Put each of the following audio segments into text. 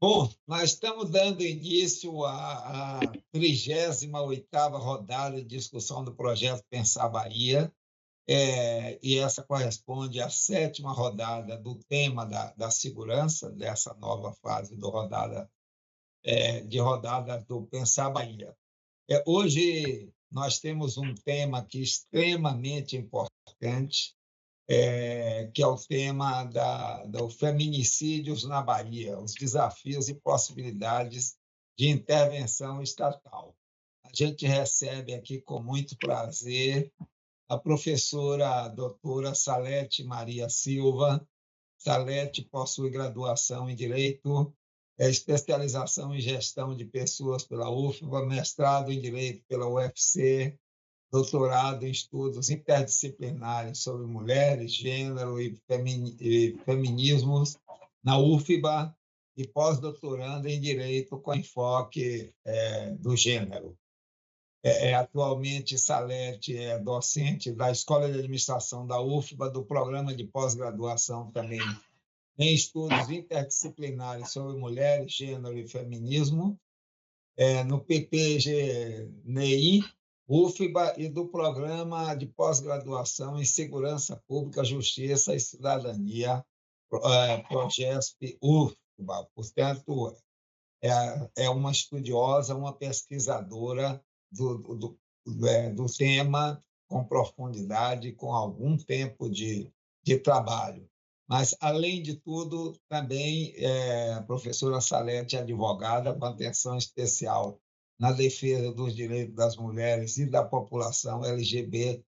Bom, nós estamos dando início à 38ª rodada de discussão do projeto Pensar Bahia, e essa corresponde à 7ª rodada do tema da segurança, dessa nova fase de rodada do Pensar Bahia. Hoje nós temos um tema aqui extremamente importante, que é o tema dos feminicídios na Bahia, os desafios e possibilidades de intervenção estatal. A gente recebe aqui com muito prazer a professora doutora Salete Maria Silva. Salete possui graduação em Direito, especialização em Gestão de Pessoas pela UFBA, mestrado em Direito pela UFC, doutorado em estudos interdisciplinares sobre mulheres, gênero e feminismos na UFBA e pós-doutorando em Direito com enfoque do gênero. Atualmente, Salete é docente da Escola de Administração da UFBA, do programa de pós-graduação também em estudos interdisciplinares sobre mulheres, gênero e feminismo, no PPG-NEI, UFBA, e do Programa de Pós-Graduação em Segurança Pública, Justiça e Cidadania, PROGESP-UFBA. Portanto, é uma estudiosa, uma pesquisadora do tema com profundidade, com algum tempo de trabalho. Mas, além de tudo, também a professora Salete é advogada com atenção especial na defesa dos direitos das mulheres e da população LGBTQIA+.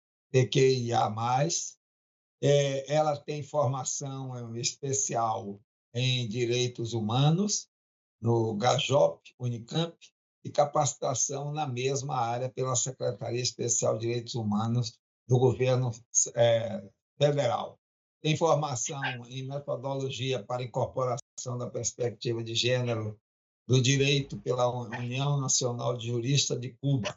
Ela tem formação especial em direitos humanos, no GAJOP, Unicamp, e capacitação na mesma área pela Secretaria Especial de Direitos Humanos do Governo Federal. Tem formação em metodologia para incorporação da perspectiva de gênero do direito pela União Nacional de Juristas de Cuba.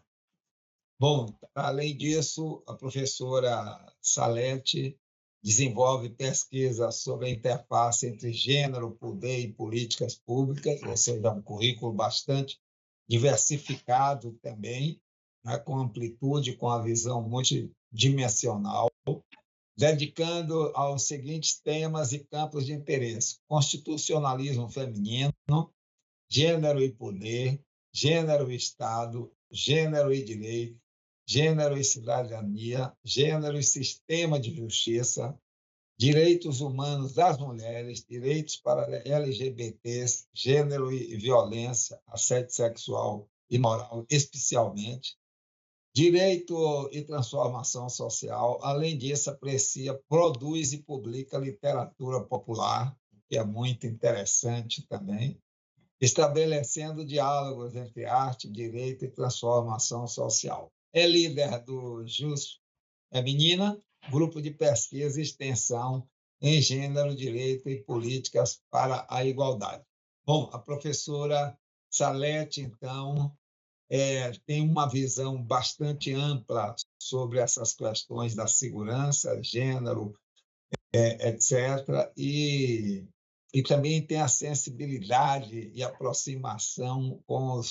Bom, além disso, a professora Salete desenvolve pesquisas sobre a interface entre gênero, poder e políticas públicas, ou seja, um currículo bastante diversificado também, né, com amplitude, com a visão multidimensional, dedicando aos seguintes temas e campos de interesse: constitucionalismo feminino, gênero e poder, gênero e Estado, gênero e direito, gênero e cidadania, gênero e sistema de justiça, direitos humanos das mulheres, direitos para LGBTs, gênero e violência, assédio sexual e moral, especialmente, direito e transformação social. Além disso, aprecia, produz e publica literatura popular, que é muito interessante também, estabelecendo diálogos entre arte, direito e transformação social. É líder do JUS Menina, grupo de pesquisa e extensão em gênero, direito e políticas para a igualdade. Bom, a professora Salete, então, tem uma visão bastante ampla sobre essas questões da segurança, gênero, etc., e também tem a sensibilidade e aproximação com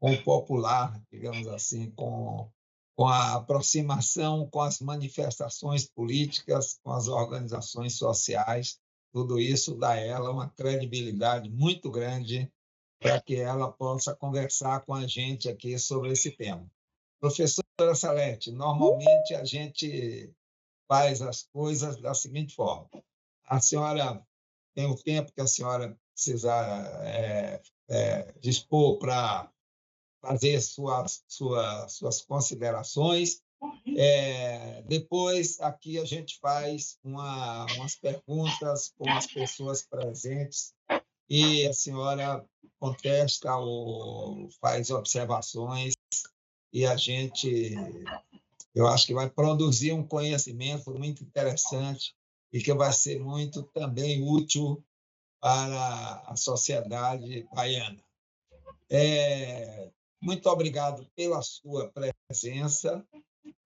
o popular, digamos assim, com a aproximação com as manifestações políticas, com as organizações sociais. Tudo isso dá a ela uma credibilidade muito grande para que ela possa conversar com a gente aqui sobre esse tema. Professora Salete, normalmente a gente faz as coisas da seguinte forma: a senhora tem o tempo que a senhora precisar dispor para fazer suas considerações. Depois, aqui a gente faz umas perguntas com as pessoas presentes e a senhora contesta ou faz observações e eu acho que vai produzir um conhecimento muito interessante e que vai ser muito também útil para a sociedade baiana. Muito obrigado pela sua presença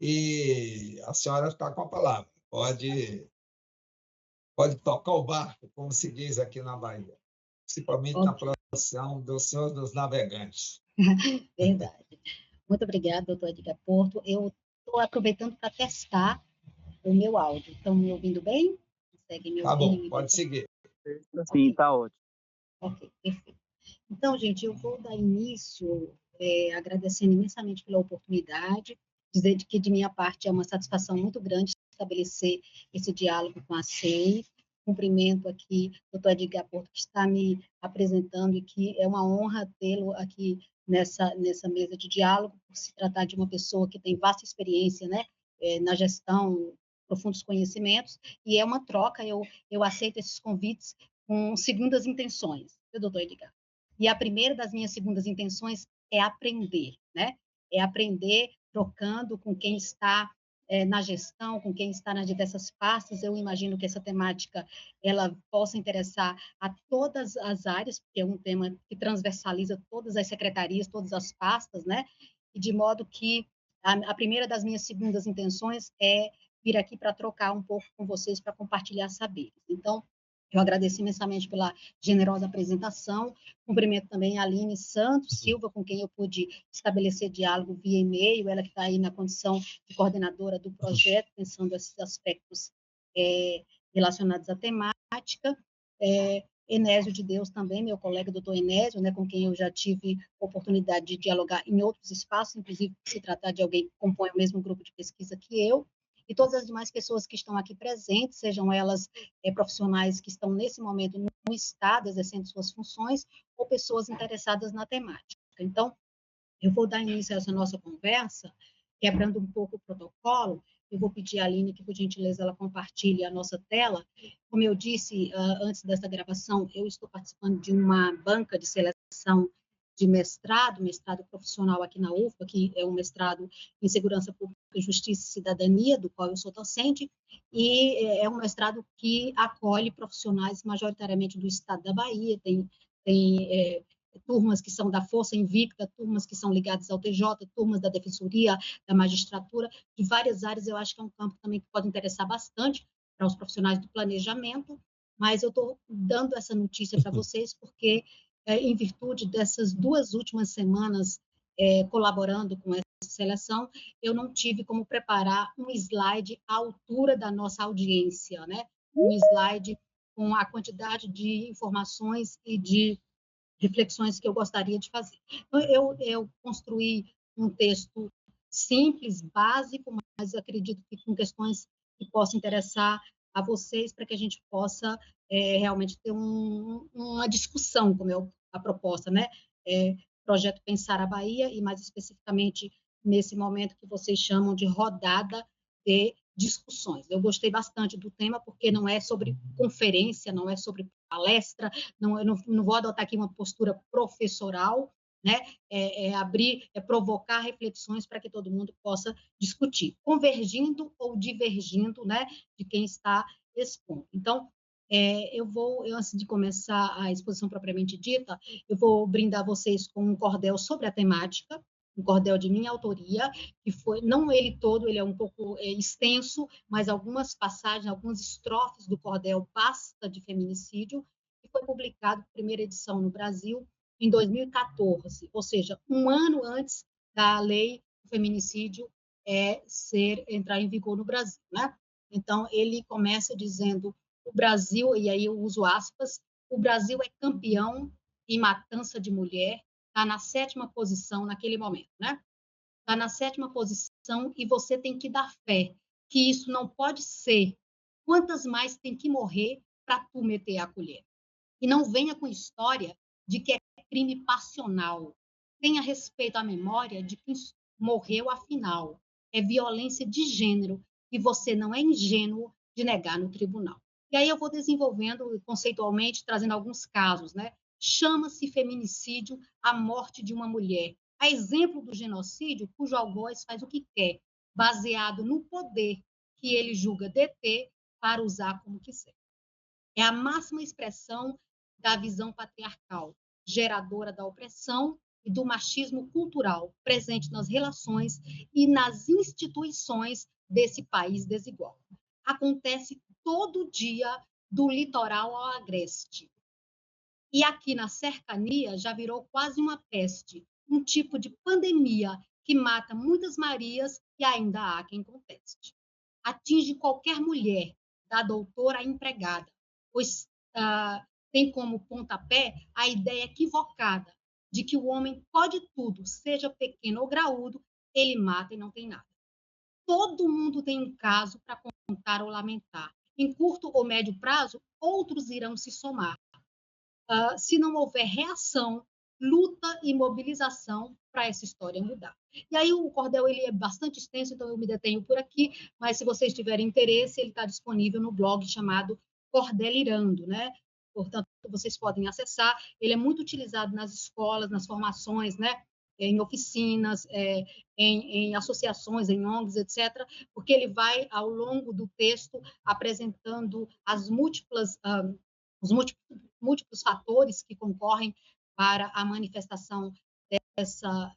e a senhora está com a palavra. Pode tocar o barco, como se diz aqui na Bahia. principalmente na Ok, profissão do senhor dos navegantes. verdade. Muito obrigada, doutor Edgar Porto. Eu estou aproveitando para testar o meu áudio. Estão me ouvindo bem? Conseguem me Tá ouvir e bom, me ver pode bem? seguir. Sim, Ok, tá ótimo. ok, perfeito. Então, gente, eu vou dar início agradecendo imensamente pela oportunidade, dizer que, de minha parte, é uma satisfação muito grande estabelecer esse diálogo com a SEI. Cumprimento aqui o doutor Edgar Porto, que está me apresentando, e que é uma honra tê-lo aqui nessa mesa de diálogo, por se tratar de uma pessoa que tem vasta experiência, né, na gestão, profundos conhecimentos, e é uma troca, eu aceito esses convites com segundas intenções, viu, doutor Edgar? E a primeira das minhas segundas intenções é aprender, né? É aprender trocando com quem está na gestão, com quem está nas diversas pastas. Eu imagino que essa temática ela possa interessar a todas as áreas, porque é um tema que transversaliza todas as secretarias, todas as pastas, né? E de modo que a primeira das minhas segundas intenções é vir aqui para trocar um pouco com vocês, para compartilhar saberes. Então, eu agradeço imensamente pela generosa apresentação. Cumprimento também a Aline Santos Silva, com quem eu pude estabelecer diálogo via e-mail, ela que está aí na condição de coordenadora do projeto, pensando esses aspectos relacionados à temática. Enésio de Deus também, meu colega doutor Enésio, né, com quem eu já tive oportunidade de dialogar em outros espaços, inclusive se tratar de alguém que compõe o mesmo grupo de pesquisa que eu, e todas as demais pessoas que estão aqui presentes, sejam elas profissionais que estão nesse momento no Estado exercendo suas funções, ou pessoas interessadas na temática. Então, eu vou dar início a essa nossa conversa, quebrando um pouco o protocolo. Eu vou pedir à Aline que, por gentileza, ela compartilhe a nossa tela. Como eu disse antes dessa gravação, eu estou participando de uma banca de seleção de mestrado profissional aqui na UFBA, que é um mestrado em Segurança Pública, Justiça e Cidadania, do qual eu sou docente, e é um mestrado que acolhe profissionais majoritariamente do estado da Bahia, tem turmas que são da Força Invicta, turmas que são ligadas ao TJ, turmas da Defensoria, da Magistratura, de várias áreas. Eu acho que é um campo também que pode interessar bastante para os profissionais do planejamento, mas eu estou dando essa notícia para vocês porque, em virtude dessas 2 últimas semanas colaborando com essa seleção, eu não tive como preparar um slide à altura da nossa audiência, né? Um slide com a quantidade de informações e de reflexões que eu gostaria de fazer. Então, eu construí um texto simples, básico, mas acredito que com questões que possam interessar a vocês, para que a gente possa realmente ter uma discussão, como é a proposta, né? Projeto Pensar a Bahia, e mais especificamente nesse momento que vocês chamam de rodada de discussões. Eu gostei bastante do tema, porque não é sobre conferência, não é sobre palestra, não, eu não vou adotar aqui uma postura professoral, né? Abrir, provocar reflexões para que todo mundo possa discutir, convergindo ou divergindo, né, de quem está expondo. Então, antes de começar a exposição propriamente dita, eu vou brindar vocês com um cordel sobre a temática, um cordel de minha autoria, que foi, não ele todo, ele é um pouco extenso, mas algumas passagens, algumas estrofes do cordel Basta de Feminicídio, que foi publicado, primeira edição no Brasil, em 2014, ou seja, um ano antes da lei do feminicídio entrar em vigor no Brasil, né? Então, ele começa dizendo: o Brasil, e aí eu uso aspas, o Brasil é campeão em matança de mulher, está na 7ª posição naquele momento, né? Está na 7ª posição, e você tem que dar fé que isso não pode ser. Quantas mais tem que morrer para tu meter a colher? E não venha com história de que é crime passional. Tenha respeito à memória de quem morreu afinal. É violência de gênero, e você não é ingênuo de negar no tribunal. E aí eu vou desenvolvendo conceitualmente, trazendo alguns casos, né? Chama-se feminicídio a morte de uma mulher, a exemplo do genocídio, cujo algoz faz o que quer, baseado no poder que ele julga deter para usar como quiser. É a máxima expressão da visão patriarcal, geradora da opressão e do machismo cultural presente nas relações e nas instituições desse país desigual. Acontece todo dia, do litoral ao agreste. E aqui na cercania já virou quase uma peste, um tipo de pandemia que mata muitas Marias e ainda há quem conteste. Atinge qualquer mulher, da doutora à empregada, pois tem como pontapé a ideia equivocada de que o homem pode tudo, seja pequeno ou graúdo, ele mata e não tem nada. Todo mundo tem um caso para contar ou lamentar. Em curto ou médio prazo, outros irão se somar. Se não houver reação, luta e mobilização para essa história mudar. E aí o cordel ele é bastante extenso, então eu me detenho por aqui, mas se vocês tiverem interesse, ele está disponível no blog chamado Cordelirando, né? Portanto, vocês podem acessar. Ele é muito utilizado nas escolas, nas formações, né? Em oficinas, em associações, em ONGs, etc., porque ele vai, ao longo do texto, apresentando as os múltiplos fatores que concorrem para a manifestação dessa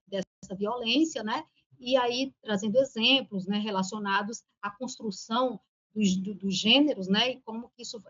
violência, né? E aí trazendo exemplos, né, relacionados à construção dos gêneros, né? E como que isso,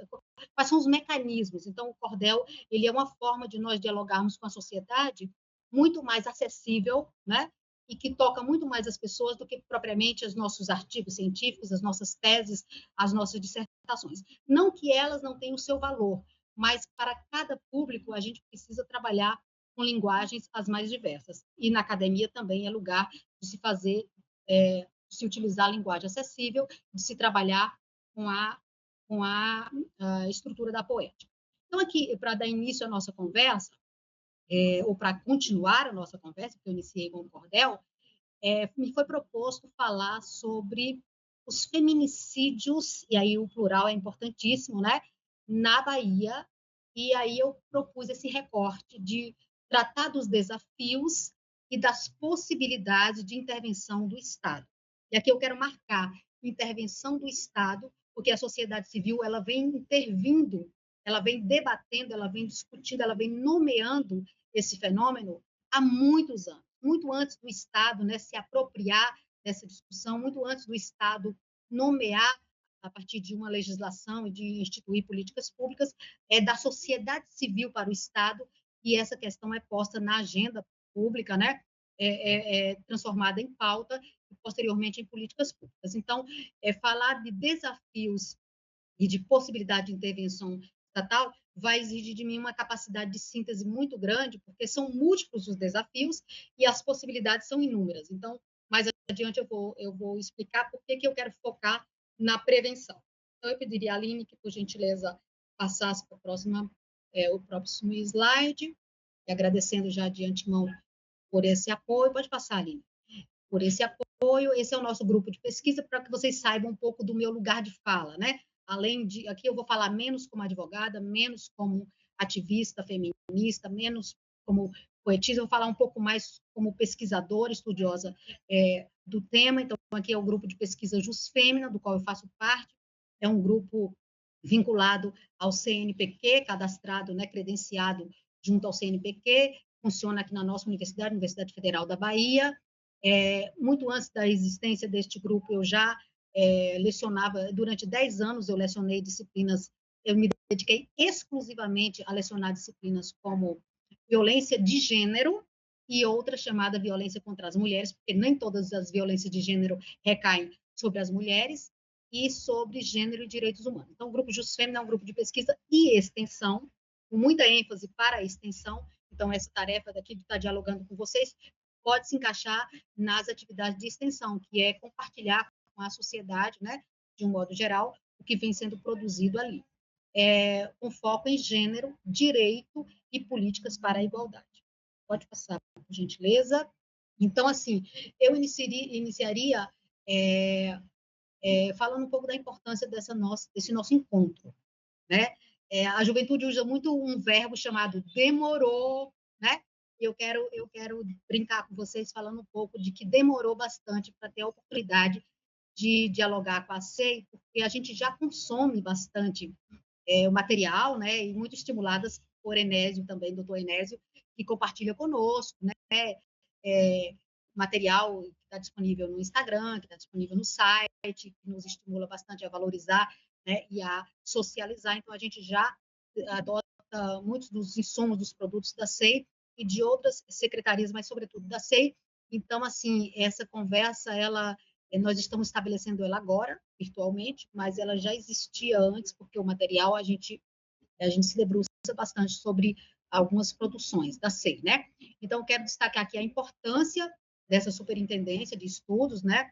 quais são os mecanismos. Então, o cordel ele é uma forma de nós dialogarmos com a sociedade muito mais acessível, né? E que toca muito mais as pessoas do que propriamente os nossos artigos científicos, as nossas teses, as nossas dissertações. Não que elas não tenham o seu valor, mas para cada público a gente precisa trabalhar com linguagens as mais diversas. E na academia também é lugar de se fazer, de se utilizar a linguagem acessível, de se trabalhar com a estrutura da poética. Então, aqui, para dar início à nossa conversa, ou para continuar a nossa conversa, que eu iniciei com o cordel, me foi proposto falar sobre os feminicídios, e aí o plural é importantíssimo, né? Na Bahia, e aí eu propus esse recorte de tratar dos desafios e das possibilidades de intervenção do Estado. E aqui eu quero marcar intervenção do Estado, porque a sociedade civil ela vem intervindo, ela vem debatendo, ela vem discutindo, ela vem nomeando esse fenômeno há muitos anos, muito antes do Estado, né, se apropriar dessa discussão, muito antes do Estado nomear a partir de uma legislação e de instituir políticas públicas, da sociedade civil para o Estado, e essa questão é posta na agenda pública, né? Transformada em pauta e posteriormente em políticas públicas. Então, falar de desafios e de possibilidade de intervenção estatal vai exigir de mim uma capacidade de síntese muito grande, porque são múltiplos os desafios e as possibilidades são inúmeras. Então, mais adiante eu vou explicar por que eu quero focar na prevenção. Então, eu pediria a Aline que, por gentileza, passasse para o próximo slide, e agradecendo já de antemão por esse apoio. Pode passar, Aline. Por esse apoio, esse é o nosso grupo de pesquisa, para que vocês saibam um pouco do meu lugar de fala, né? Além de, aqui eu vou falar menos como advogada, menos como ativista feminista, menos como poetisa, eu vou falar um pouco mais como pesquisadora, estudiosa do tema. Então, aqui é o grupo de pesquisa JusFêmina, do qual eu faço parte, é um grupo vinculado ao CNPq, cadastrado, né, credenciado junto ao CNPq, funciona aqui na nossa universidade, Universidade Federal da Bahia. Muito antes da existência deste grupo, eu já lecionava, durante 10 anos eu lecionei disciplinas, eu me dediquei exclusivamente a lecionar disciplinas como violência de gênero e outra chamada violência contra as mulheres, porque nem todas as violências de gênero recaem sobre as mulheres, e sobre gênero e direitos humanos. Então, o grupo JusFêmina é um grupo de pesquisa e extensão, com muita ênfase para a extensão. Então, essa tarefa daqui de estar dialogando com vocês pode se encaixar nas atividades de extensão, que é compartilhar com a sociedade, né, de um modo geral, o que vem sendo produzido ali, com foco em gênero, direito e políticas para a igualdade. Pode passar, por gentileza. Então, assim, eu iniciaria falando um pouco da importância desse nosso encontro, né? A juventude usa muito um verbo chamado demorou, né? Eu quero brincar com vocês falando um pouco de que demorou bastante para ter a oportunidade de dialogar com a SEI, porque a gente já consome bastante o material, né? E muito estimuladas por Enésio também, doutor Enésio, que compartilha conosco, né? Material que está disponível no Instagram, que está disponível no site, que nos estimula bastante a valorizar, né, e a socializar. Então, a gente já adota muitos dos insumos dos produtos da SEI e de outras secretarias, mas sobretudo da SEI. Então, assim, essa conversa, nós estamos estabelecendo ela agora, virtualmente, mas ela já existia antes, porque o material a gente se debruça bastante sobre algumas produções da SEI, né? Então, quero destacar aqui a importância dessa superintendência de estudos, né,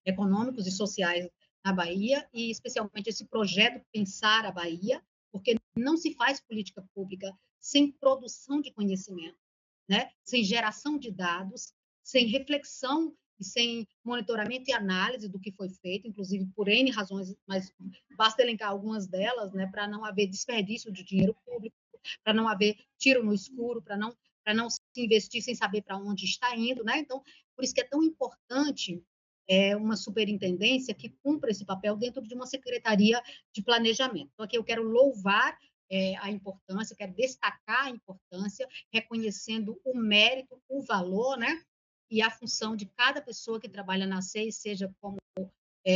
econômicos e sociais na Bahia, e especialmente esse projeto Pensar a Bahia, porque não se faz política pública sem produção de conhecimento, né? Sem geração de dados, sem reflexão e sem monitoramento e análise do que foi feito, inclusive por N razões, mas basta elencar algumas delas, né, para não haver desperdício de dinheiro público, para não haver tiro no escuro, para não se investir sem saber para onde está indo, né? Então, por isso que é tão importante uma superintendência que cumpra esse papel dentro de uma secretaria de planejamento. Então, aqui eu quero louvar a importância, quero destacar a importância, reconhecendo o mérito, o valor, né? E a função de cada pessoa que trabalha na SEI, seja como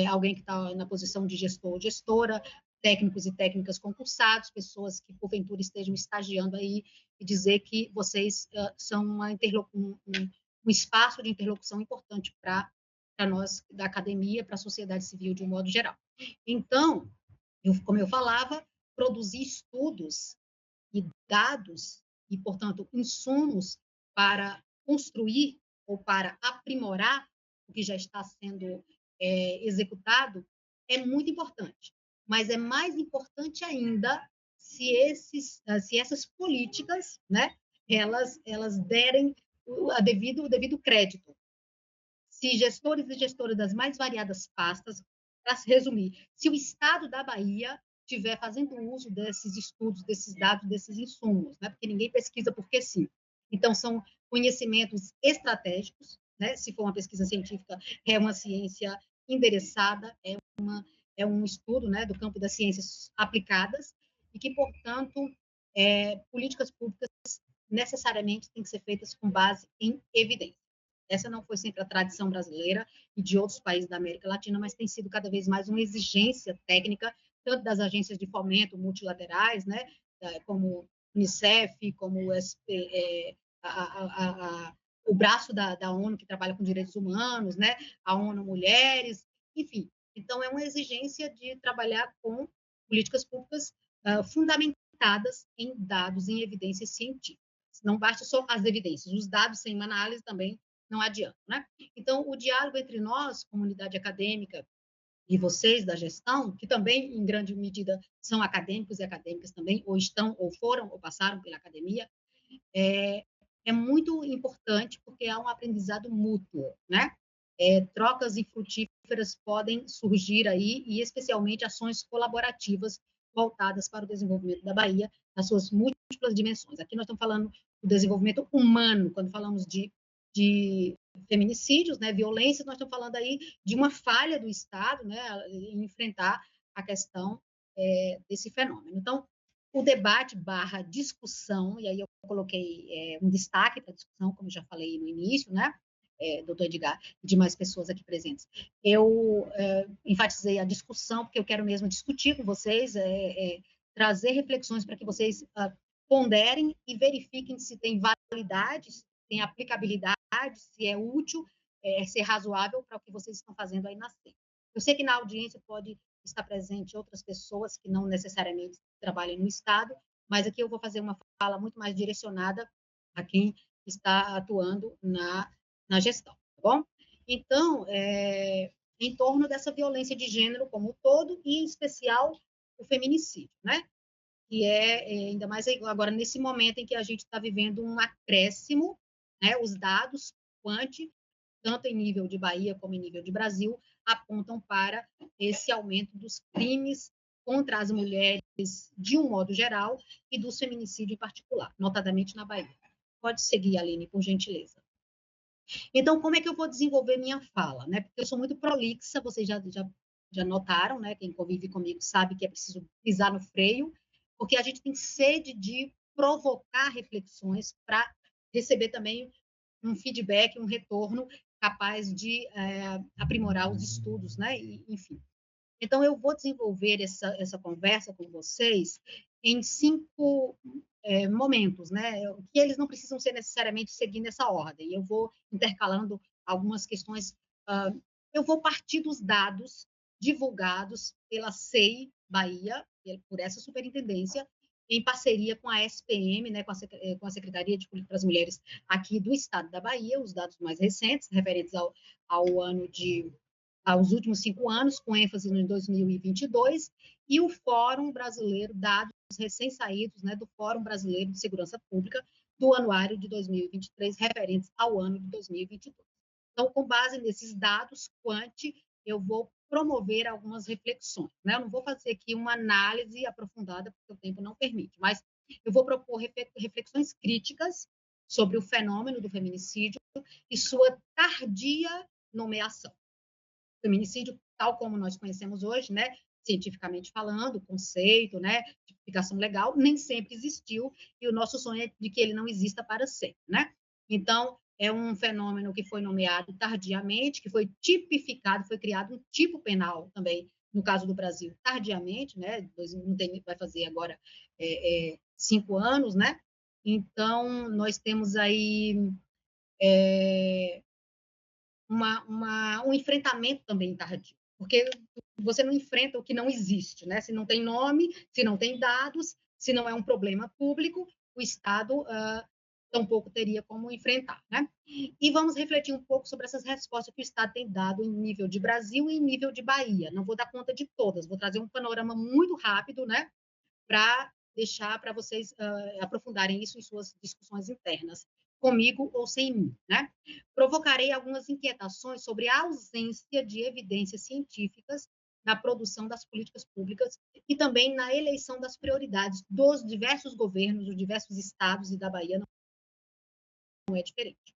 alguém que está na posição de gestor ou gestora, técnicos e técnicas concursados, pessoas que, porventura, estejam estagiando aí, e dizer que vocês são um espaço de interlocução importante para nós da academia, para a sociedade civil de um modo geral. Então, como eu falava, produzir estudos e dados e, portanto, insumos para construir ou para aprimorar o que já está sendo executado é muito importante. Mas é mais importante ainda se essas políticas, né, elas derem o devido crédito. Se gestores e gestoras das mais variadas pastas, para se resumir, se o Estado da Bahia estiver fazendo uso desses estudos, desses dados, desses insumos, né? Porque ninguém pesquisa porque sim. Então, são conhecimentos estratégicos, né? Se for uma pesquisa científica, é uma ciência endereçada, é um estudo, né, do campo das ciências aplicadas, e que, portanto, políticas públicas necessariamente têm que ser feitas com base em evidência. Essa não foi sempre a tradição brasileira e de outros países da América Latina, mas tem sido cada vez mais uma exigência técnica, tanto das agências de fomento multilaterais, né, como o Unicef, como o o braço da ONU que trabalha com direitos humanos, né, a ONU Mulheres, enfim. Então, é uma exigência de trabalhar com políticas públicas fundamentadas em dados, em evidências científicas. Não basta só as evidências, os dados sem uma análise também não adianta, né? Então, o diálogo entre nós, comunidade acadêmica, e vocês da gestão, que também, em grande medida, são acadêmicos e acadêmicas também, ou estão, ou foram, ou passaram pela academia, é muito importante porque há um aprendizado mútuo, né? Trocas infrutíferas podem surgir aí, e especialmente ações colaborativas voltadas para o desenvolvimento da Bahia, nas suas múltiplas dimensões. Aqui nós estamos falando do desenvolvimento humano, quando falamos de feminicídios, né, violências, nós estamos falando aí de uma falha do Estado, né, em enfrentar a questão desse fenômeno. Então, o debate barra discussão, e aí eu coloquei um destaque para a discussão, como já falei no início, né, doutor Edgar, e de mais pessoas aqui presentes. Eu enfatizei a discussão, porque eu quero mesmo discutir com vocês, trazer reflexões para que vocês ponderem e verifiquem se tem validade, se tem aplicabilidade, se é útil, se é razoável para o que vocês estão fazendo aí na SEI. Eu sei que na audiência pode estar presente outras pessoas que não necessariamente trabalham no Estado, mas aqui eu vou fazer uma fala muito mais direcionada a quem está atuando na gestão, tá bom? Então, em torno dessa violência de gênero como um todo, e em especial o feminicídio, né? Que ainda mais agora nesse momento em que a gente está vivendo um acréscimo, né? Os dados tanto em nível de Bahia como em nível de Brasil, apontam para esse aumento dos crimes contra as mulheres de um modo geral e dos feminicídios em particular, notadamente na Bahia. Pode seguir, Aline, por gentileza. Então, como é que eu vou desenvolver minha fala, né? Porque eu sou muito prolixa, vocês já notaram, né? Quem convive comigo sabe que é preciso pisar no freio, porque a gente tem sede de provocar reflexões para receber também um feedback, um retorno capaz de aprimorar os estudos, né? E, enfim. Então, eu vou desenvolver essa conversa com vocês em 5 momentos, né? Que eles não precisam ser necessariamente seguindo essa ordem. Eu vou intercalando algumas questões. Eu vou partir dos dados divulgados pela SEI Bahia, por essa superintendência, em parceria com a SPM, né, com a Secretaria de Política das Mulheres aqui do Estado da Bahia, os dados mais recentes, referentes ao ano aos últimos 5 anos, com ênfase em 2022, e o Fórum Brasileiro, dados recém-saídos, né, do Fórum Brasileiro de Segurança Pública, do anuário de 2023, referentes ao ano de 2022. Então, com base nesses dados, eu vou promover algumas reflexões. Né? Eu não vou fazer aqui uma análise aprofundada, porque o tempo não permite, mas eu vou propor reflexões críticas sobre o fenômeno do feminicídio e sua tardia nomeação. Feminicídio, tal como nós conhecemos hoje, né, cientificamente falando, conceito, né, tipificação legal, nem sempre existiu, e o nosso sonho é de que ele não exista para sempre, né? Então, é um fenômeno que foi nomeado tardiamente, que foi tipificado, foi criado um tipo penal também, no caso do Brasil, tardiamente, né? Vai fazer agora 5 anos, né? Então, nós temos aí um enfrentamento também tardio, porque você não enfrenta o que não existe, né? Se não tem nome, se não tem dados, se não é um problema público, o Estado tampouco teria como enfrentar, né? E vamos refletir um pouco sobre essas respostas que o Estado tem dado em nível de Brasil e em nível de Bahia. Não vou dar conta de todas, vou trazer um panorama muito rápido, né? Para deixar para vocês aprofundarem isso em suas discussões internas, comigo ou sem mim, né? Provocarei algumas inquietações sobre a ausência de evidências científicas na produção das políticas públicas e também na eleição das prioridades dos diversos governos, dos diversos estados, e da Bahia não é diferente.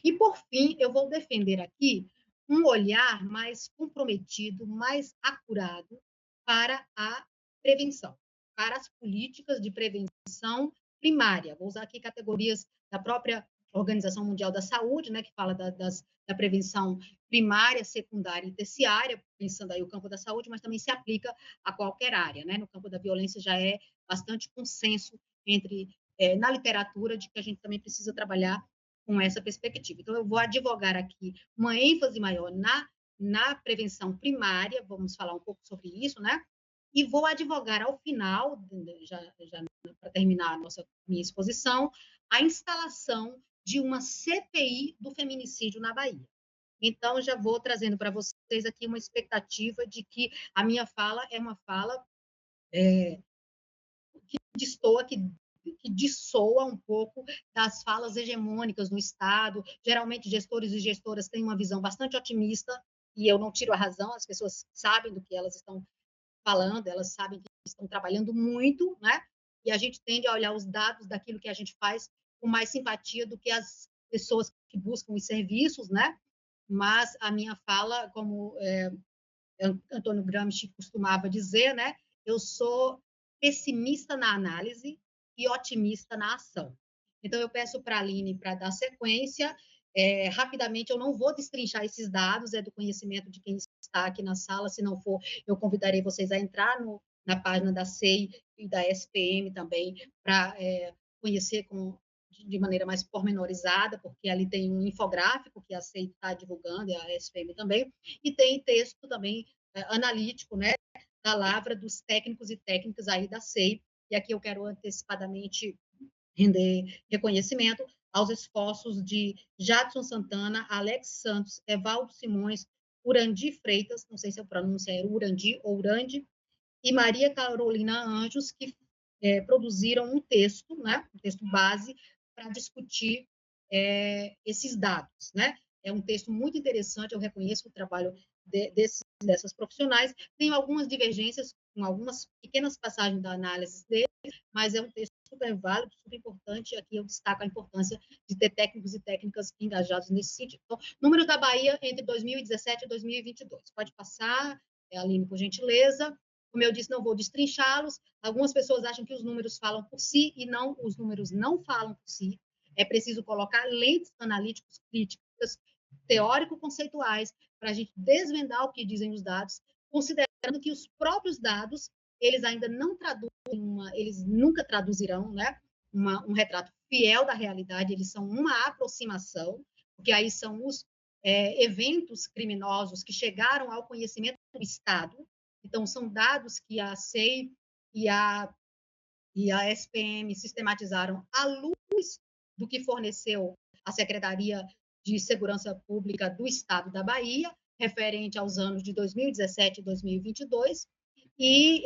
E, por fim, eu vou defender aqui um olhar mais comprometido, mais acurado para a prevenção, para as políticas de prevenção primária. Vou usar aqui categorias da própria Organização Mundial da Saúde, né, que fala da prevenção primária, secundária e terciária, pensando aí o campo da saúde, mas também se aplica a qualquer área, né? No campo da violência já é bastante consenso na literatura de que a gente também precisa trabalhar com essa perspectiva. Então, eu vou advogar aqui uma ênfase maior na prevenção primária, vamos falar um pouco sobre isso, né? E vou advogar ao final, já para terminar minha exposição, a instalação de uma CPI do feminicídio na Bahia. Então, já vou trazendo para vocês aqui uma expectativa de que a minha fala é uma fala que destoa, que dissoa um pouco das falas hegemônicas no Estado. Geralmente, gestores e gestoras têm uma visão bastante otimista, e eu não tiro a razão, as pessoas sabem do que elas estão falando, elas sabem que estão trabalhando muito, né? E a gente tende a olhar os dados daquilo que a gente faz com mais simpatia do que as pessoas que buscam os serviços, né? Mas a minha fala, como Antônio Gramsci costumava dizer, né? Eu sou pessimista na análise e otimista na ação. Então, eu peço para a Aline para dar sequência. Rapidamente, eu não vou destrinchar esses dados, é do conhecimento de quem está aqui na sala. Se não for, eu convidarei vocês a entrar na página da SEI e da SPM também, para conhecer de maneira mais pormenorizada, porque ali tem um infográfico que a SEI está divulgando, e a SPM também, e tem texto também analítico, né, da lavra dos técnicos e técnicas aí da SEI, e aqui eu quero antecipadamente render reconhecimento aos esforços de Jadson Santana, Alex Santos, Evaldo Simões, Urandi Freitas, não sei se a pronúncia é Urandi ou Urandi, e Maria Carolina Anjos, que produziram um texto, né, um texto base, para discutir esses dados, né? É um texto muito interessante, eu reconheço o trabalho dessas profissionais. Tenho algumas divergências com algumas pequenas passagens da análise deles, mas é um texto super válido, super importante, e aqui eu destaco a importância de ter técnicos e técnicas engajados nesse sentido. Então, números da Bahia entre 2017 e 2022. Pode passar, Aline, por gentileza. Como eu disse, não vou destrinchá-los. Algumas pessoas acham que os números falam por si, e não, os números não falam por si. É preciso colocar lentes analíticos críticas, teórico-conceituais, para a gente desvendar o que dizem os dados, considerando que os próprios dados eles ainda não traduzem, eles nunca traduzirão, né, um retrato fiel da realidade, eles são uma aproximação, porque aí são os eventos criminosos que chegaram ao conhecimento do Estado, então são dados que a SEI e a SPM sistematizaram à luz do que forneceu a Secretaria de Segurança Pública do Estado da Bahia, referente aos anos de 2017 e 2022, e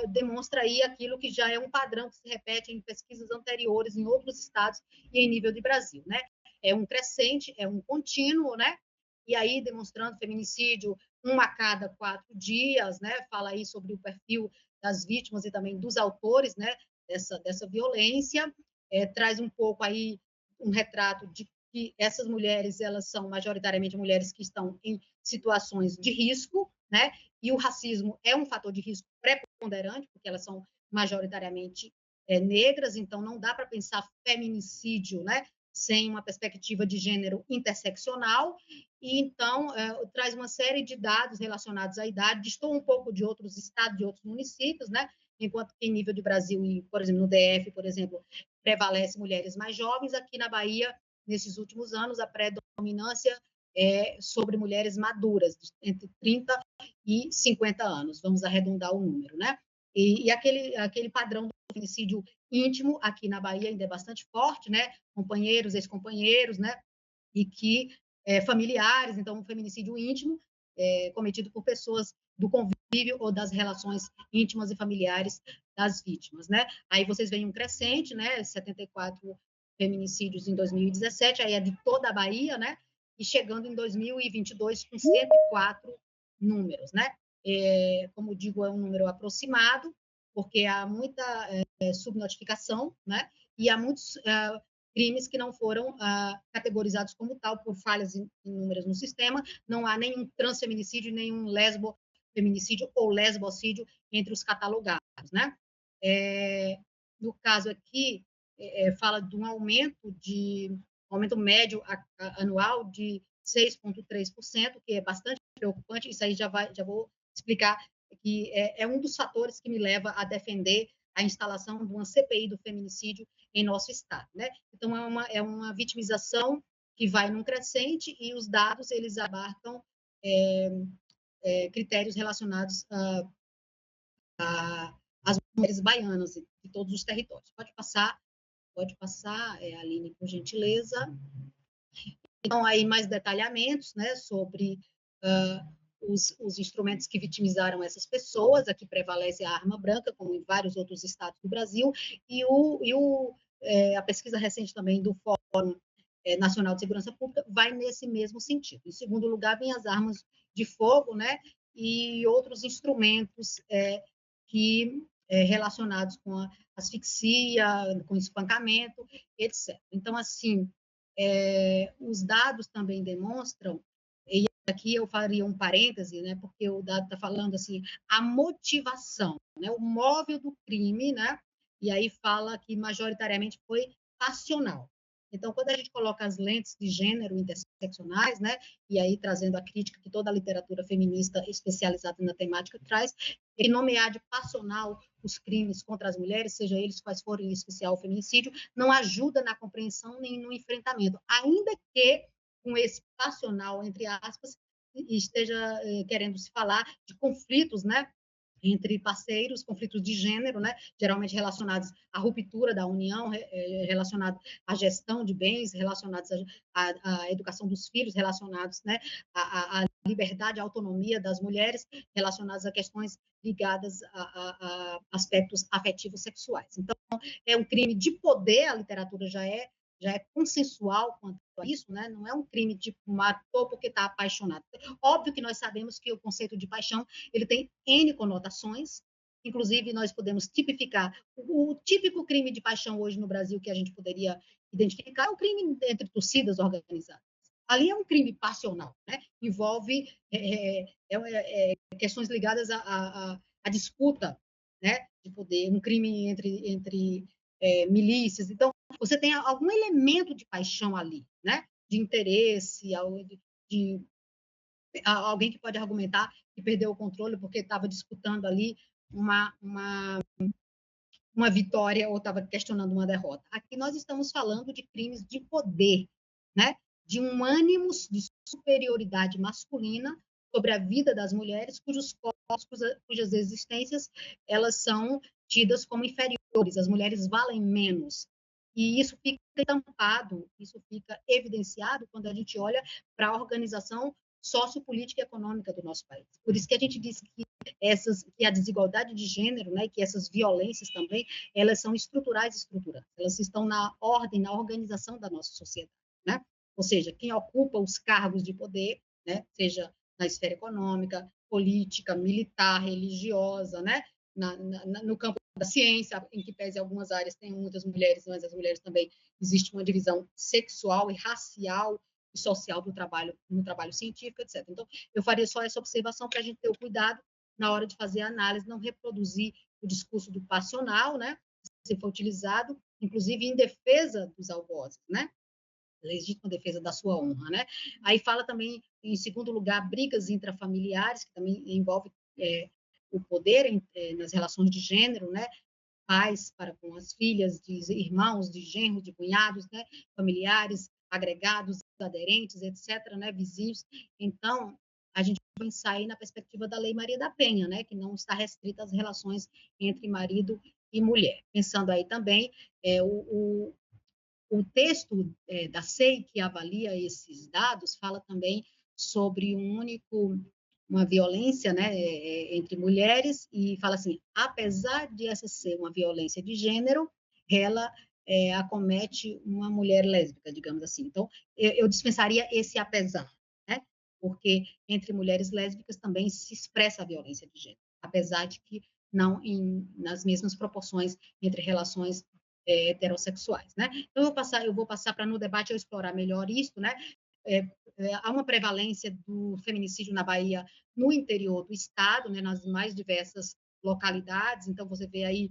demonstra aí aquilo que já é um padrão que se repete em pesquisas anteriores em outros estados e em nível de Brasil, né? É um crescente, é um contínuo, né? E aí demonstrando feminicídio 1 a cada 4 dias, né? Fala aí sobre o perfil das vítimas e também dos autores, né? Dessa violência, traz um pouco aí um retrato de que essas mulheres, elas são majoritariamente mulheres que estão em situações de risco, né? E o racismo é um fator de risco preponderante, porque elas são majoritariamente negras, então não dá para pensar feminicídio, né? Sem uma perspectiva de gênero interseccional, e então traz uma série de dados relacionados à idade, distou um pouco de outros estados, de outros municípios, né? Enquanto que em nível de Brasil, e, por exemplo, no DF, por exemplo, prevalece mulheres mais jovens, aqui na Bahia, nesses últimos anos, a predominância é sobre mulheres maduras, entre 30 e 50 anos, vamos arredondar o número, né? E aquele padrão do feminicídio íntimo aqui na Bahia ainda é bastante forte, né? Companheiros, ex-companheiros, né? E que familiares, então um feminicídio íntimo cometido por pessoas do convívio ou das relações íntimas e familiares das vítimas, né? Aí vocês veem um crescente, né? 74 feminicídios em 2017, aí é de toda a Bahia, né? E chegando em 2022 com 104 números, né? Como digo, é um número aproximado, porque há muita subnotificação, né? E há muitos crimes que não foram categorizados como tal por falhas inúmeras no sistema. Não há nenhum transfeminicídio, nenhum lesbofeminicídio ou lesbocídio entre os catalogados, né? No caso aqui, fala de um aumento médio anual de 6,3%, que é bastante preocupante. Isso aí já vou explicar que é um dos fatores que me leva a defender a instalação de uma CPI do feminicídio em nosso estado, né? Então é uma vitimização que vai num crescente, e os dados eles abarcam critérios relacionados às mulheres baianas de todos os territórios. Pode passar, Aline, por gentileza. Então, aí mais detalhamentos, né, sobre os instrumentos que vitimizaram essas pessoas. Aqui prevalece a arma branca, como em vários outros estados do Brasil, e a pesquisa recente também do Fórum Nacional de Segurança Pública vai nesse mesmo sentido. Em segundo lugar, vem as armas de fogo, né, e outros instrumentos relacionados com a asfixia, com espancamento, etc. Então, assim, os dados também demonstram, e aqui eu faria um parêntese, né, porque o dado está falando assim, a motivação, né, o móvel do crime, né, e aí fala que majoritariamente foi passional. Então, quando a gente coloca as lentes de gênero interseccionais, né, e aí trazendo a crítica que toda a literatura feminista especializada na temática traz, e nomear de passional os crimes contra as mulheres, seja eles quais forem, em especial o feminicídio, não ajuda na compreensão nem no enfrentamento, ainda que com esse passional, entre aspas, esteja querendo se falar de conflitos, né, entre parceiros, conflitos de gênero, né, geralmente relacionados à ruptura da união, relacionados à gestão de bens, relacionados à educação dos filhos, relacionados, né, à liberdade, à autonomia das mulheres, relacionados a questões ligadas a aspectos afetivos sexuais. Então, é um crime de poder, a literatura já é consensual quanto a isso, né? Não é um crime de matou porque está apaixonado. Óbvio que nós sabemos que o conceito de paixão ele tem N conotações, inclusive nós podemos tipificar o típico crime de paixão hoje no Brasil que a gente poderia identificar é o crime entre torcidas organizadas. Ali é um crime passional, né? Envolve questões ligadas à disputa, né, de poder, um crime entre milícias. Então, você tem algum elemento de paixão ali, né? De interesse, de alguém que pode argumentar que perdeu o controle porque estava disputando ali uma vitória ou estava questionando uma derrota. Aqui nós estamos falando de crimes de poder, né? De um ânimo de superioridade masculina sobre a vida das mulheres, cujos corpos, cujas existências elas são tidas como inferiores, as mulheres valem menos. E isso fica estampado, isso fica evidenciado quando a gente olha para a organização sociopolítica e econômica do nosso país. Por isso que a gente diz que a desigualdade de gênero, né, que essas violências também, elas são estruturais e estruturantes. Elas estão na ordem, na organização da nossa sociedade, né? Ou seja, quem ocupa os cargos de poder, né, seja na esfera econômica, política, militar, religiosa, né, no campo da ciência, em que pese algumas áreas tem muitas mulheres, mas as mulheres também existe uma divisão sexual e racial e social do trabalho, no trabalho científico, etc. Então, eu faria só essa observação para a gente ter o cuidado na hora de fazer a análise, não reproduzir o discurso do passional, né, se for utilizado, inclusive em defesa dos algozes, né, legítima defesa da sua honra, né. Aí fala também, em segundo lugar, brigas intrafamiliares, que também envolve o poder nas relações de gênero, né, pais para com as filhas, de irmãos, de genros, de cunhados, né, familiares, agregados, aderentes, etc., né, vizinhos. Então, a gente vai pensar aí na perspectiva da Lei Maria da Penha, né, que não está restrita às relações entre marido e mulher. Pensando aí também o texto da SEI, que avalia esses dados, fala também sobre uma violência, né, entre mulheres, e fala assim, apesar de essa ser uma violência de gênero, ela acomete uma mulher lésbica, digamos assim. Então, eu dispensaria esse apesar, né, porque entre mulheres lésbicas também se expressa a violência de gênero, apesar de que não nas mesmas proporções entre relações heterossexuais, né? Então, eu vou passar para no debate eu explorar melhor isso, né? Há uma prevalência do feminicídio na Bahia no interior do estado, né, nas mais diversas localidades. Então, você vê aí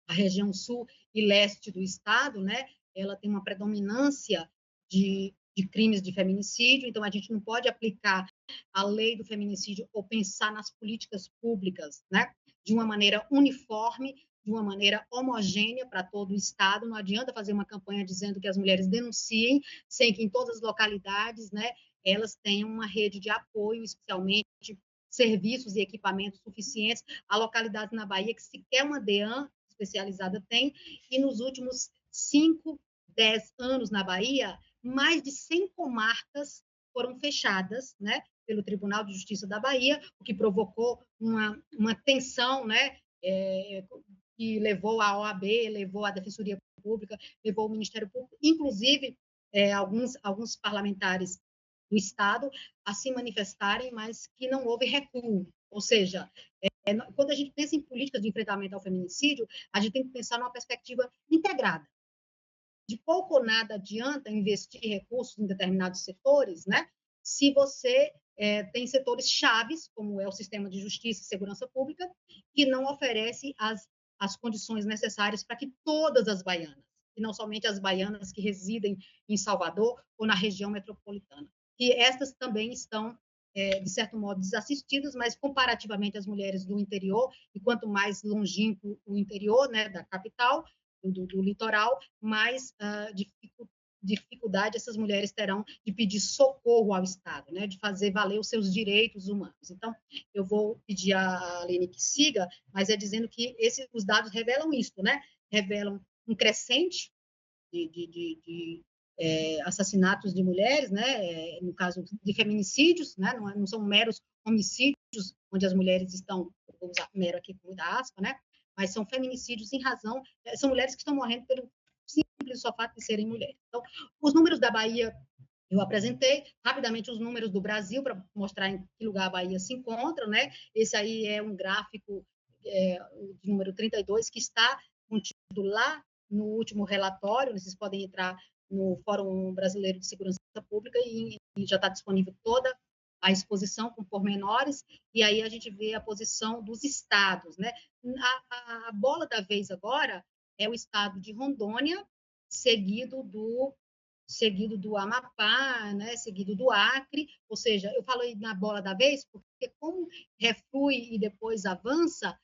a região sul e leste do estado, né, ela tem uma predominância de crimes de feminicídio, então a gente não pode aplicar a lei do feminicídio ou pensar nas políticas públicas, né, de uma maneira uniforme, de uma maneira homogênea para todo o estado. Não adianta fazer uma campanha dizendo que as mulheres denunciem, sem que em todas as localidades, né, elas tenham uma rede de apoio, especialmente serviços e equipamentos suficientes. Há localidades na Bahia que sequer uma DEAN especializada tem, e nos últimos 5, 10 anos na Bahia, mais de 100 comarcas foram fechadas, né, pelo Tribunal de Justiça da Bahia, o que provocou uma tensão, né, que levou a OAB, levou a Defensoria Pública, levou o Ministério Público, inclusive alguns parlamentares do Estado a se manifestarem, mas que não houve recuo. Ou seja, quando a gente pensa em políticas de enfrentamento ao feminicídio, a gente tem que pensar numa perspectiva integrada. De pouco ou nada adianta investir recursos em determinados setores, né, se você tem setores chaves, como é o sistema de justiça e segurança pública, que não oferece as condições necessárias para que todas as baianas, e não somente as baianas que residem em Salvador ou na região metropolitana, que estas também estão de certo modo, desassistidas, mas comparativamente às mulheres do interior, e quanto mais longínquo o interior, né, da capital, do litoral, mais dificuldade essas mulheres terão de pedir socorro ao Estado, né, de fazer valer os seus direitos humanos. Então, eu vou pedir a Aline que siga, mas é dizendo que os dados revelam isso, né, revelam um crescente de assassinatos de mulheres, né, no caso de feminicídios, né, não são meros homicídios, onde as mulheres estão, vou usar mero aqui com muita aspa, né, mas são feminicídios em razão, são mulheres que estão morrendo pelo simples só fato de serem mulheres. Então, os números da Bahia, eu apresentei rapidamente os números do Brasil para mostrar em que lugar a Bahia se encontra, né, esse aí é um gráfico de número 32, que está contido lá no último relatório, vocês podem entrar no Fórum Brasileiro de Segurança Pública e já está disponível toda a exposição com pormenores, e aí a gente vê a posição dos estados, né? A bola da vez agora é o estado de Rondônia, seguido do Amapá, né, seguido do Acre, ou seja, eu falo na bola da vez porque como reflui e depois avança,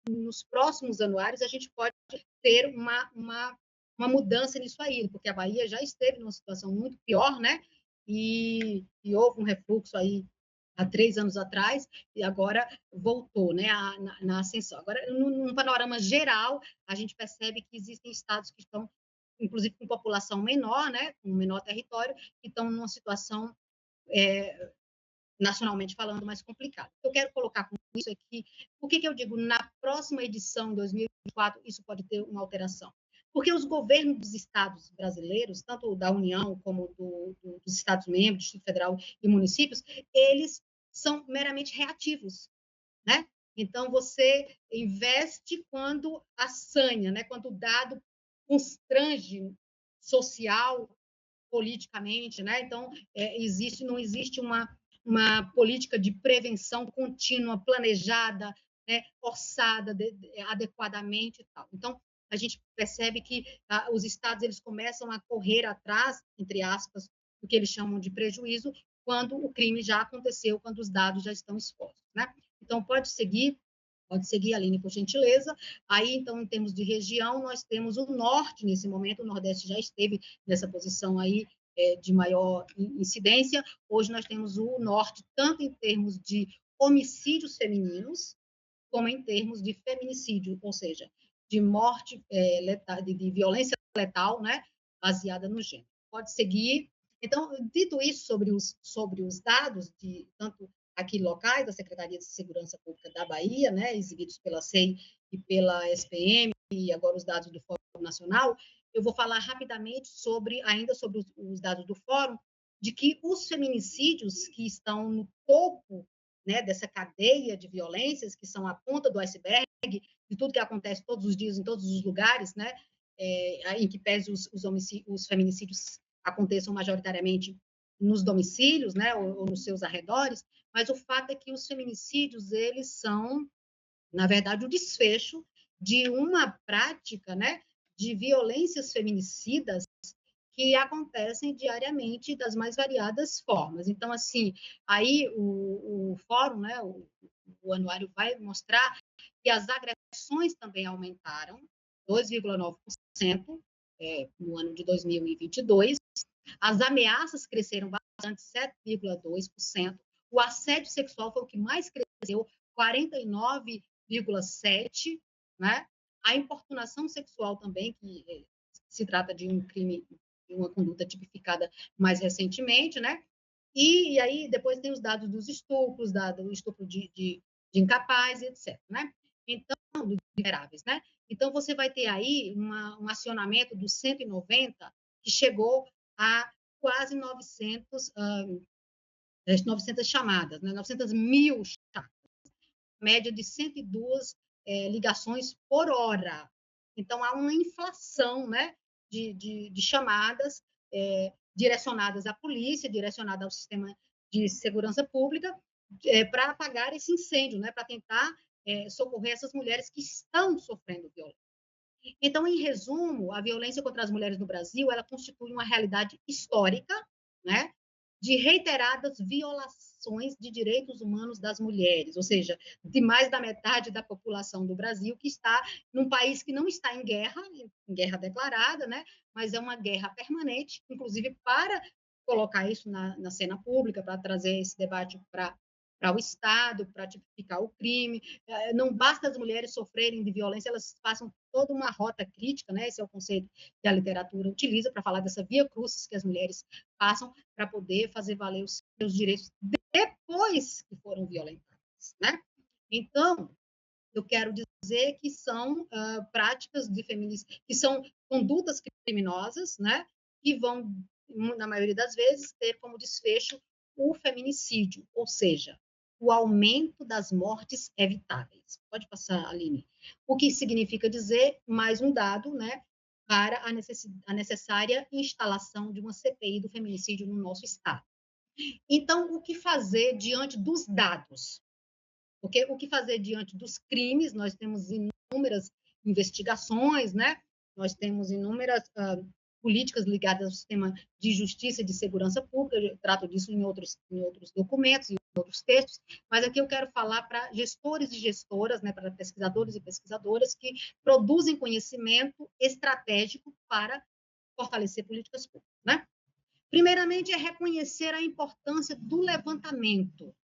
nos próximos anuários a gente pode ter uma mudança nisso aí, porque a Bahia já esteve numa situação muito pior, né? E houve um refluxo aí há 3 anos atrás, e agora voltou, né, na ascensão. Agora, num panorama geral, a gente percebe que existem estados que estão, inclusive com população menor, né, com menor território, que estão numa situação, nacionalmente falando, mais complicada. Eu quero colocar com isso aqui, por que eu digo, na próxima edição, 2024, isso pode ter uma alteração? Porque os governos dos estados brasileiros, tanto da União como dos Estados-membros, Distrito Federal e municípios, eles são meramente reativos, né? Então, você investe quando assanha, né? Quando o dado constrange social, politicamente, né? Então, não existe uma política de prevenção contínua, planejada, né? Orçada adequadamente e tal. Então, a gente percebe que os estados eles começam a correr atrás, entre aspas, do que eles chamam de prejuízo, quando o crime já aconteceu, quando os dados já estão expostos, né? Então, pode seguir, Aline, por gentileza. Aí, então, em termos de região, nós temos o norte, nesse momento, o nordeste já esteve nessa posição aí de maior incidência. Hoje nós temos o norte, tanto em termos de homicídios femininos, como em termos de feminicídio, ou seja, de morte letal, de violência letal, né, baseada no gênero. Pode seguir. Então, dito isso sobre os dados, tanto aqui locais, da Secretaria de Segurança Pública da Bahia, né, exibidos pela SEI e pela SPM, e agora os dados do Fórum Nacional, eu vou falar rapidamente ainda sobre os dados do Fórum, de que os feminicídios que estão no topo, né, dessa cadeia de violências, que são a ponta do iceberg, de tudo que acontece todos os dias, em todos os lugares, né, em que pese os feminicídios aconteçam majoritariamente nos domicílios, né, ou nos seus arredores, mas o fato é que os feminicídios, eles são, na verdade, o desfecho de uma prática, né, de violências feminicidas que acontecem diariamente das mais variadas formas. Então, assim, aí o fórum, né, o anuário vai mostrar que as agressões também aumentaram 2,9% no ano de 2022, as ameaças cresceram bastante, 7,2%, o assédio sexual foi o que mais cresceu, 49,7%, né? A importunação sexual também, que se trata de um crime, de uma conduta tipificada mais recentemente, né? E aí depois tem os dados dos estupros, do estupro de incapaz, etc, né? Então, dos vulneráveis, né? Então, você vai ter aí um acionamento do 190, que chegou a quase 900 chamadas, né? 900 mil chamadas, média de 102 ligações por hora. Então, há uma inflação, né, de chamadas direcionadas à polícia, direcionadas ao sistema de segurança pública, para apagar esse incêndio, né, para tentar socorrer essas mulheres que estão sofrendo violência. Então, em resumo, a violência contra as mulheres no Brasil, ela constitui uma realidade histórica, né, de reiteradas violações de direitos humanos das mulheres, ou seja, de mais da metade da população do Brasil que está num país que não está em guerra declarada, né, mas é uma guerra permanente, inclusive para colocar isso na cena pública, para trazer esse debate para o Estado, para tipificar o crime. Não basta as mulheres sofrerem de violência, elas passam toda uma rota crítica, né? Esse é o conceito que a literatura utiliza para falar dessa via crucis que as mulheres passam para poder fazer valer os seus direitos depois que foram violentadas, né? Então, eu quero dizer que são práticas de feminicídio, que são condutas criminosas, né? Que vão, na maioria das vezes, ter como desfecho o feminicídio, ou seja, o aumento das mortes evitáveis. Pode passar, Aline. O que significa dizer, mais um dado, né, para a necessária instalação de uma CPI do feminicídio no nosso Estado. Então, o que fazer diante dos dados? Porque o que fazer diante dos crimes? Nós temos inúmeras investigações, né? Nós temos inúmeras políticas ligadas ao sistema de justiça e de segurança pública, eu trato disso em outros documentos, em outros textos, mas aqui eu quero falar para gestores e gestoras, né, para pesquisadores e pesquisadoras que produzem conhecimento estratégico para fortalecer políticas públicas, né? Primeiramente, é reconhecer a importância do levantamento,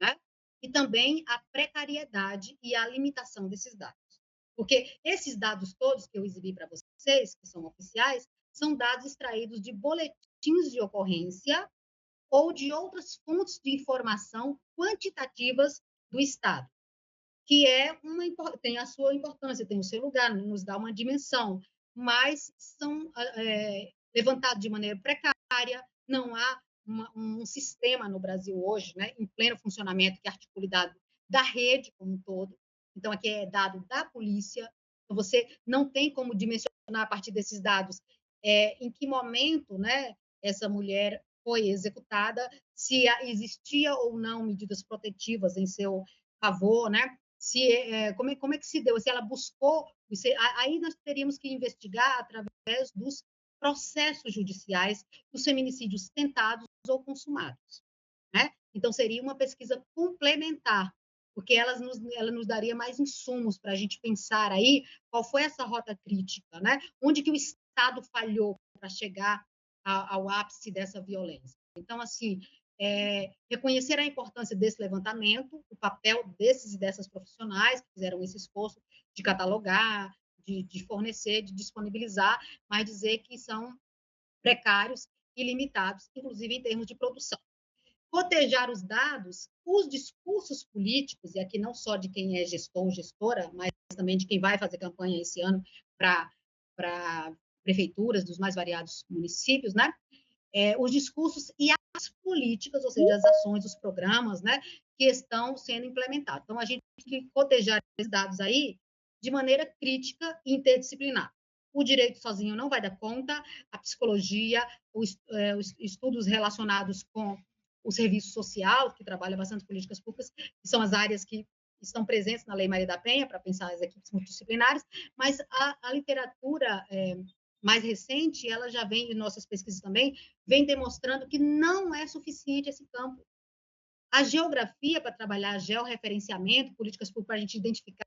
né? E também a precariedade e a limitação desses dados. Porque esses dados todos que eu exibi para vocês, que são oficiais, são dados extraídos de boletins de ocorrência ou de outras fontes de informação quantitativas do Estado, que tem a sua importância, tem o seu lugar, nos dá uma dimensão, mas são levantados de maneira precária, não há um sistema no Brasil hoje, né, em pleno funcionamento, que é articulado da rede como um todo. Então, aqui é dado da polícia, então você não tem como dimensionar a partir desses dados em que momento, né, essa mulher foi executada, se existia ou não medidas protetivas em seu favor, né? Como é que se deu, se ela buscou, aí nós teríamos que investigar através dos processos judiciais dos feminicídios tentados ou consumados, né? Então, seria uma pesquisa complementar, porque ela nos daria mais insumos para a gente pensar aí qual foi essa rota crítica, né? Onde que o Estado falhou para chegar ao ápice dessa violência. Então, assim, reconhecer a importância desse levantamento, o papel desses e dessas profissionais que fizeram esse esforço de catalogar, de fornecer, de disponibilizar, mas dizer que são precários e limitados, inclusive em termos de produção. Cotejar os dados, os discursos políticos, e aqui não só de quem é gestor ou gestora, mas também de quem vai fazer campanha esse ano para prefeituras dos mais variados municípios, né? Os discursos e as políticas, ou seja, as ações, os programas, né, que estão sendo implementados. Então, a gente tem que cotejar esses dados aí de maneira crítica e interdisciplinar. O direito sozinho não vai dar conta, a psicologia, os estudos relacionados com o serviço social, que trabalha bastante políticas públicas, que são as áreas que estão presentes na Lei Maria da Penha, para pensar as equipes multidisciplinares, mas a literatura mais recente, ela já vem, em nossas pesquisas também, vem demonstrando que não é suficiente esse campo. A geografia para trabalhar georreferenciamento, políticas públicas para a gente identificar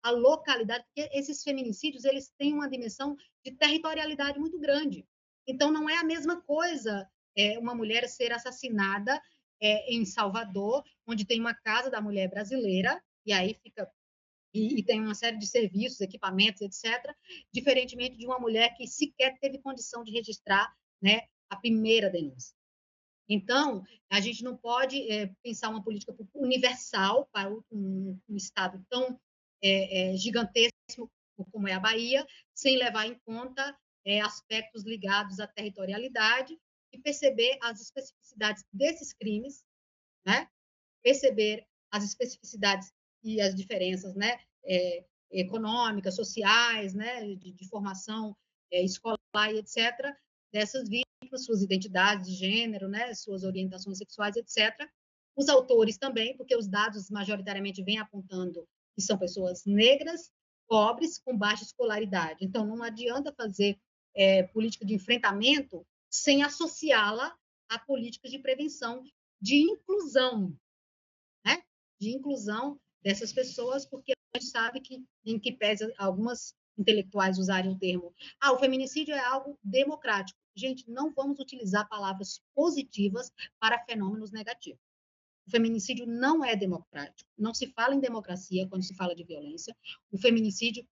a localidade, porque esses feminicídios, eles têm uma dimensão de territorialidade muito grande. Então, não é a mesma coisa uma mulher ser assassinada em Salvador, onde tem uma casa da mulher brasileira, e aí fica e tem uma série de serviços, equipamentos, etc., diferentemente de uma mulher que sequer teve condição de registrar, né, a primeira denúncia. Então, a gente não pode pensar uma política universal para um Estado tão gigantesco como é a Bahia, sem levar em conta aspectos ligados à territorialidade e perceber as especificidades desses crimes, né? Perceber as especificidades e as diferenças, né, econômicas, sociais, né, de formação escolar e etc., dessas vítimas, suas identidades de gênero, né, suas orientações sexuais, etc. Os autores também, porque os dados majoritariamente vêm apontando que são pessoas negras, pobres, com baixa escolaridade. Então, não adianta fazer política de enfrentamento sem associá-la a políticas de prevenção, de inclusão, né? De inclusão dessas pessoas, porque a gente sabe que, em que pese algumas intelectuais usarem o termo, o feminicídio é algo democrático. Gente, não vamos utilizar palavras positivas para fenômenos negativos. O feminicídio não é democrático. Não se fala em democracia quando se fala de violência. O feminicídio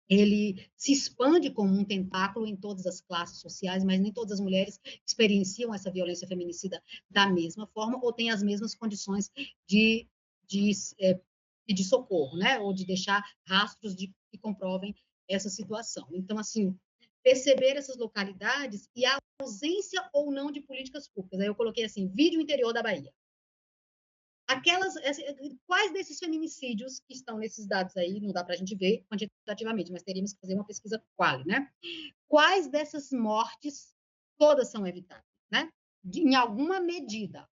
ele se expande como um tentáculo em todas as classes sociais, mas nem todas as mulheres experienciam essa violência feminicida da mesma forma ou têm as mesmas condições de pedir socorro, né? Ou de deixar rastros que comprovem essa situação. Então, assim, perceber essas localidades e a ausência ou não de políticas públicas. Aí eu coloquei assim, vídeo interior da Bahia. Quais desses feminicídios que estão nesses dados aí, não dá para a gente ver quantitativamente, mas teríamos que fazer uma pesquisa quali, né? Quais dessas mortes todas são evitáveis, né? Em alguma medida.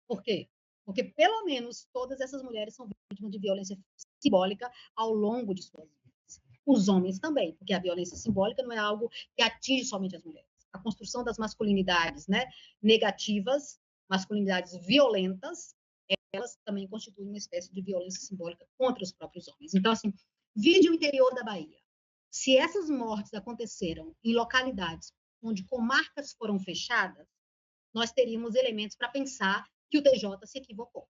Por quê? Porque pelo menos todas essas mulheres são vítimas de violência simbólica ao longo de suas vidas. Os homens também, porque a violência simbólica não é algo que atinge somente as mulheres. A construção das masculinidades, né, negativas, masculinidades violentas, elas também constituem uma espécie de violência simbólica contra os próprios homens. Então, assim, vide o interior da Bahia. Se essas mortes aconteceram em localidades onde comarcas foram fechadas, nós teríamos elementos para pensar que o TJ se equivocou.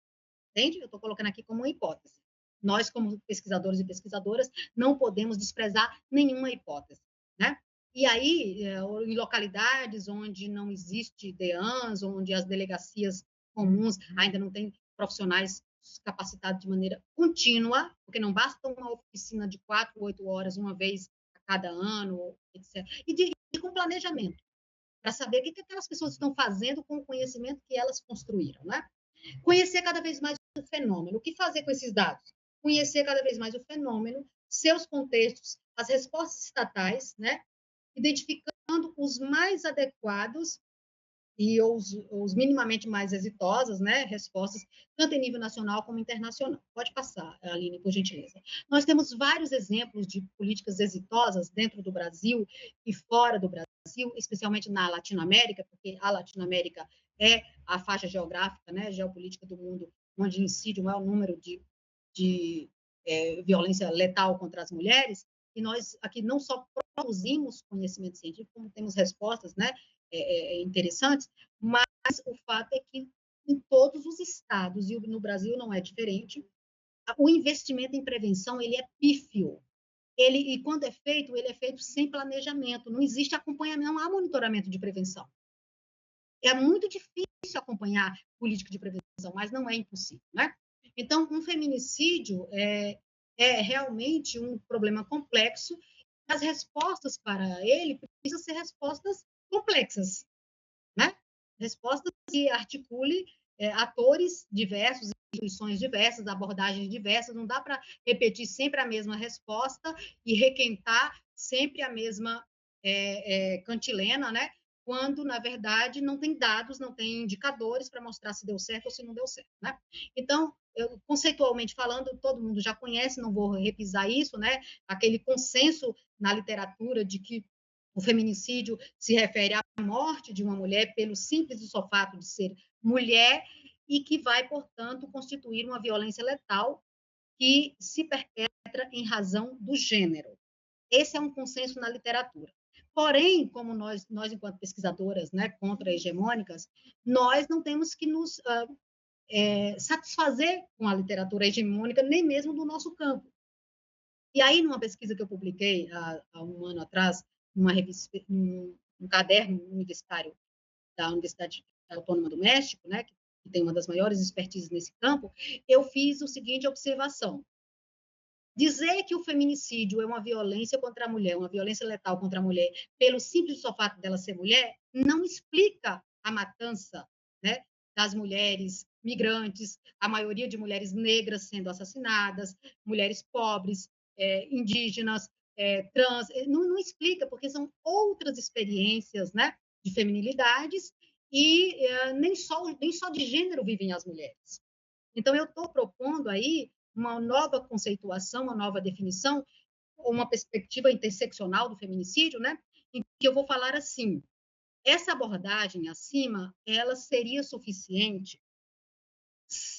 Entende? Eu estou colocando aqui como uma hipótese. Nós, como pesquisadores e pesquisadoras, não podemos desprezar nenhuma hipótese, né? E aí, em localidades onde não existe DEANs, onde as delegacias comuns ainda não têm profissionais capacitados de maneira contínua, porque não basta uma oficina de 4, 8 horas, uma vez a cada ano, etc. E com planejamento, para saber o que aquelas pessoas estão fazendo com o conhecimento que elas construíram, né? Conhecer cada vez mais o fenômeno. O que fazer com esses dados? Conhecer cada vez mais o fenômeno, seus contextos, as respostas estatais, né? Identificando os mais adequados e os minimamente mais exitosas, né, respostas, tanto em nível nacional como internacional. Pode passar, Aline, por gentileza. Nós temos vários exemplos de políticas exitosas dentro do Brasil e fora do Brasil, especialmente na Latinoamérica, porque a Latinoamérica é a faixa geográfica, né, geopolítica do mundo, onde incide o maior número de violência letal contra as mulheres, e nós aqui não só produzimos conhecimento científico, como temos respostas, né, interessantes, mas o fato é que em todos os estados, e no Brasil não é diferente, o investimento em prevenção ele é pífio. E quando é feito, ele é feito sem planejamento, não existe acompanhamento, não há monitoramento de prevenção. É muito difícil acompanhar política de prevenção, mas não é impossível, né? Então, um feminicídio é realmente um problema complexo. As respostas para ele precisam ser respostas complexas, né? Respostas que articule atores diversos, instituições diversas, abordagens diversas. Não dá para repetir sempre a mesma resposta e requentar sempre a mesma cantilena, né? Quando, na verdade, não tem dados, não tem indicadores para mostrar se deu certo ou se não deu certo, né? Então, conceitualmente falando, todo mundo já conhece, não vou repisar isso, né? Aquele consenso na literatura de que o feminicídio se refere à morte de uma mulher pelo simples e só fato de ser mulher e que vai, portanto, constituir uma violência letal que se perpetra em razão do gênero. Esse é um consenso na literatura. Porém, como nós enquanto pesquisadoras, né, contra-hegemônicas, nós não temos que nos satisfazer com a literatura hegemônica, nem mesmo do nosso campo. E aí, numa pesquisa que eu publiquei há um ano atrás, numa revista, um caderno universitário da Universidade Autônoma do México, né, que tem uma das maiores expertises nesse campo, eu fiz a seguinte observação. Dizer que o feminicídio é uma violência contra a mulher, uma violência letal contra a mulher, pelo simples só fato dela ser mulher, não explica a matança, né, das mulheres migrantes, a maioria de mulheres negras sendo assassinadas, mulheres pobres, indígenas, trans, não explica, porque são outras experiências, né, de feminilidades e nem só de gênero vivem as mulheres. Então, eu estou propondo aí uma nova conceituação, uma nova definição, uma perspectiva interseccional do feminicídio, né? Em que eu vou falar assim, essa abordagem acima, ela seria suficiente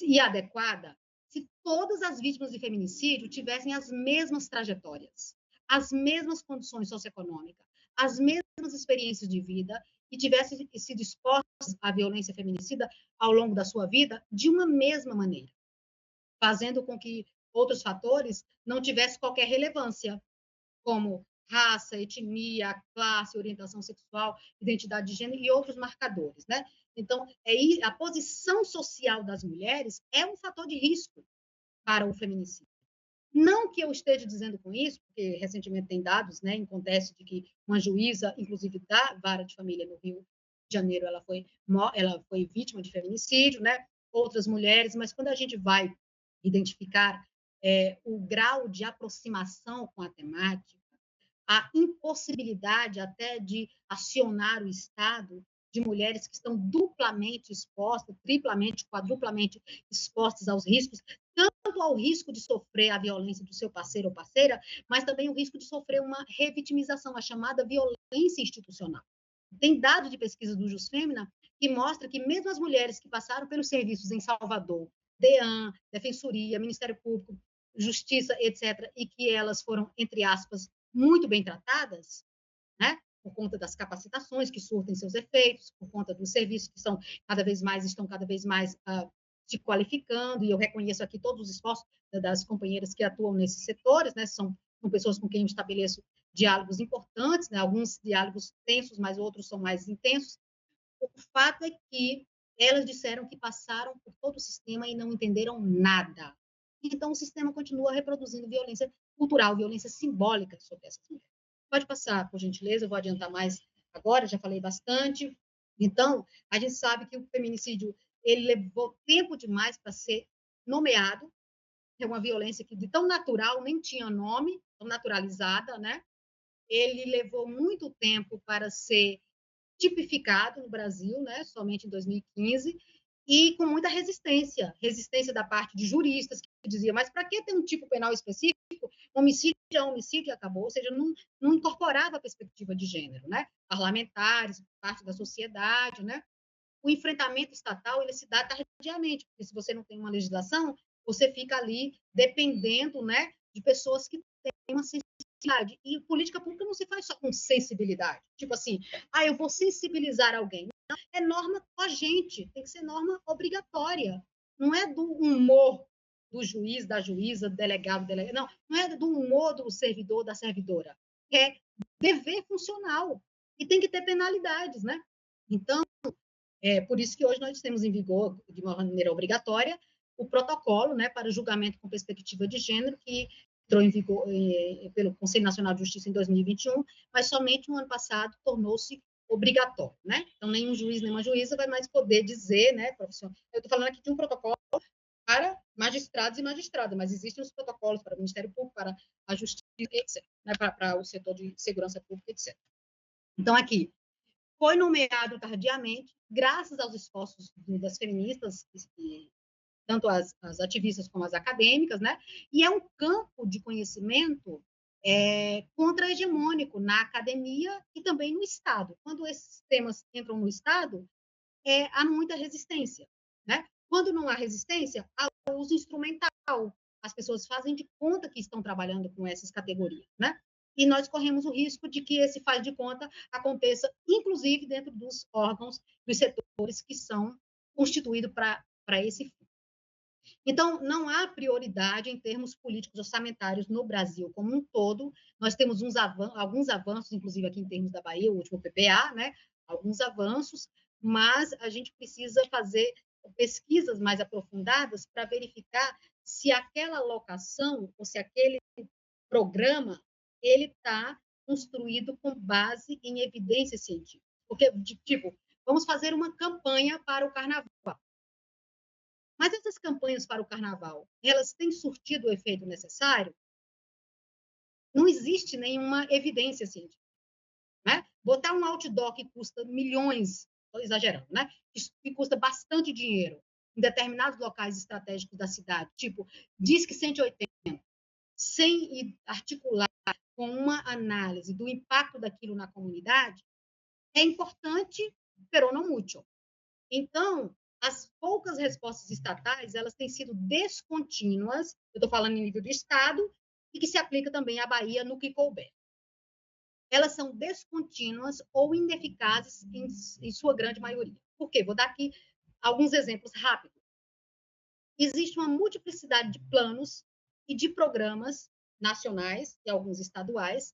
e adequada se todas as vítimas de feminicídio tivessem as mesmas trajetórias, as mesmas condições socioeconômicas, as mesmas experiências de vida e tivessem sido expostas à violência feminicida ao longo da sua vida de uma mesma maneira, fazendo com que outros fatores não tivessem qualquer relevância, como raça, etnia, classe, orientação sexual, identidade de gênero e outros marcadores, né? Então, a posição social das mulheres é um fator de risco para o feminicídio. Não que eu esteja dizendo com isso, porque recentemente tem dados, né, em contexto de que uma juíza, inclusive da Vara de Família no Rio de Janeiro, ela foi vítima de feminicídio, né? Outras mulheres, mas quando a gente vai identificar o grau de aproximação com a temática, a impossibilidade até de acionar o Estado de mulheres que estão duplamente expostas, triplamente, quadruplamente expostas aos riscos, tanto ao risco de sofrer a violência do seu parceiro ou parceira, mas também o risco de sofrer uma revitimização, a chamada violência institucional. Tem dados de pesquisa do JusFemina que mostra que mesmo as mulheres que passaram pelos serviços em Salvador, DEAN, Defensoria, Ministério Público, Justiça, etc., e que elas foram, entre aspas, muito bem tratadas, né? Por conta das capacitações que surtem seus efeitos, por conta dos serviços que são estão cada vez mais se qualificando, e eu reconheço aqui todos os esforços das companheiras que atuam nesses setores, né? São pessoas com quem eu estabeleço diálogos importantes, né? Alguns diálogos tensos, mas outros são mais intensos. O fato é que elas disseram que passaram por todo o sistema e não entenderam nada. Então, o sistema continua reproduzindo violência cultural, violência simbólica sobre essas mulheres. Pode passar, por gentileza, eu vou adiantar mais agora, já falei bastante. Então, a gente sabe que o feminicídio ele levou tempo demais para ser nomeado, é uma violência que de tão natural nem tinha nome, tão naturalizada, né? Ele levou muito tempo para ser tipificado no Brasil, né, somente em 2015, e com muita resistência da parte de juristas que diziam, mas para que ter um tipo penal específico? Homicídio é homicídio e acabou, ou seja, não incorporava a perspectiva de gênero, né? Parlamentares, parte da sociedade, né? O enfrentamento estatal ele se dá tardiamente, porque se você não tem uma legislação, você fica ali dependendo, né, de pessoas que têm uma sensibilidade. E política pública não se faz só com sensibilidade. Tipo assim, eu vou sensibilizar alguém. Não, é norma cogente, tem que ser norma obrigatória. Não é do humor do juiz, da juíza, do delegado, não é do humor do servidor, da servidora. É dever funcional. E tem que ter penalidades, né? Então, por isso que hoje nós temos em vigor, de uma maneira obrigatória, o protocolo, né, para julgamento com perspectiva de gênero, que entrou em vigor pelo Conselho Nacional de Justiça em 2021, mas somente no ano passado tornou-se obrigatório, né? Então, nenhum juiz, nenhuma juíza vai mais poder dizer, né, profissional. Eu estou falando aqui de um protocolo para magistrados e magistradas, mas existem os protocolos para o Ministério Público, para a Justiça, etc., né, para o setor de segurança pública, etc. Então, aqui, foi nomeado tardiamente, graças aos esforços das feministas, tanto as ativistas como as acadêmicas, né? E é um campo de conhecimento contra-hegemônico na academia e também no Estado. Quando esses temas entram no Estado, há muita resistência, né? Quando não há resistência, há o uso instrumental. As pessoas fazem de conta que estão trabalhando com essas categorias, né? E nós corremos o risco de que esse faz de conta aconteça, inclusive dentro dos órgãos, dos setores que são constituídos para esse fim. Então, não há prioridade em termos políticos orçamentários no Brasil como um todo. Nós temos alguns avanços, inclusive aqui em termos da Bahia, o último PPA, né? Alguns avanços, mas a gente precisa fazer pesquisas mais aprofundadas para verificar se aquela alocação ou se aquele programa ele está construído com base em evidência científica. Porque, tipo, vamos fazer uma campanha para o carnaval. Mas essas campanhas para o carnaval, elas têm surtido o efeito necessário? Não existe nenhuma evidência científica, né? Botar um outdoor que custa milhões, estou exagerando, né? Que custa bastante dinheiro em determinados locais estratégicos da cidade, tipo Disque 180, sem articular com uma análise do impacto daquilo na comunidade, é importante, pero não muito. Então, as poucas respostas estatais, elas têm sido descontínuas, eu estou falando em nível de Estado, e que se aplica também à Bahia no que couber. Elas são descontínuas ou ineficazes em sua grande maioria. Por quê? Vou dar aqui alguns exemplos rápidos. Existe uma multiplicidade de planos e de programas nacionais e alguns estaduais,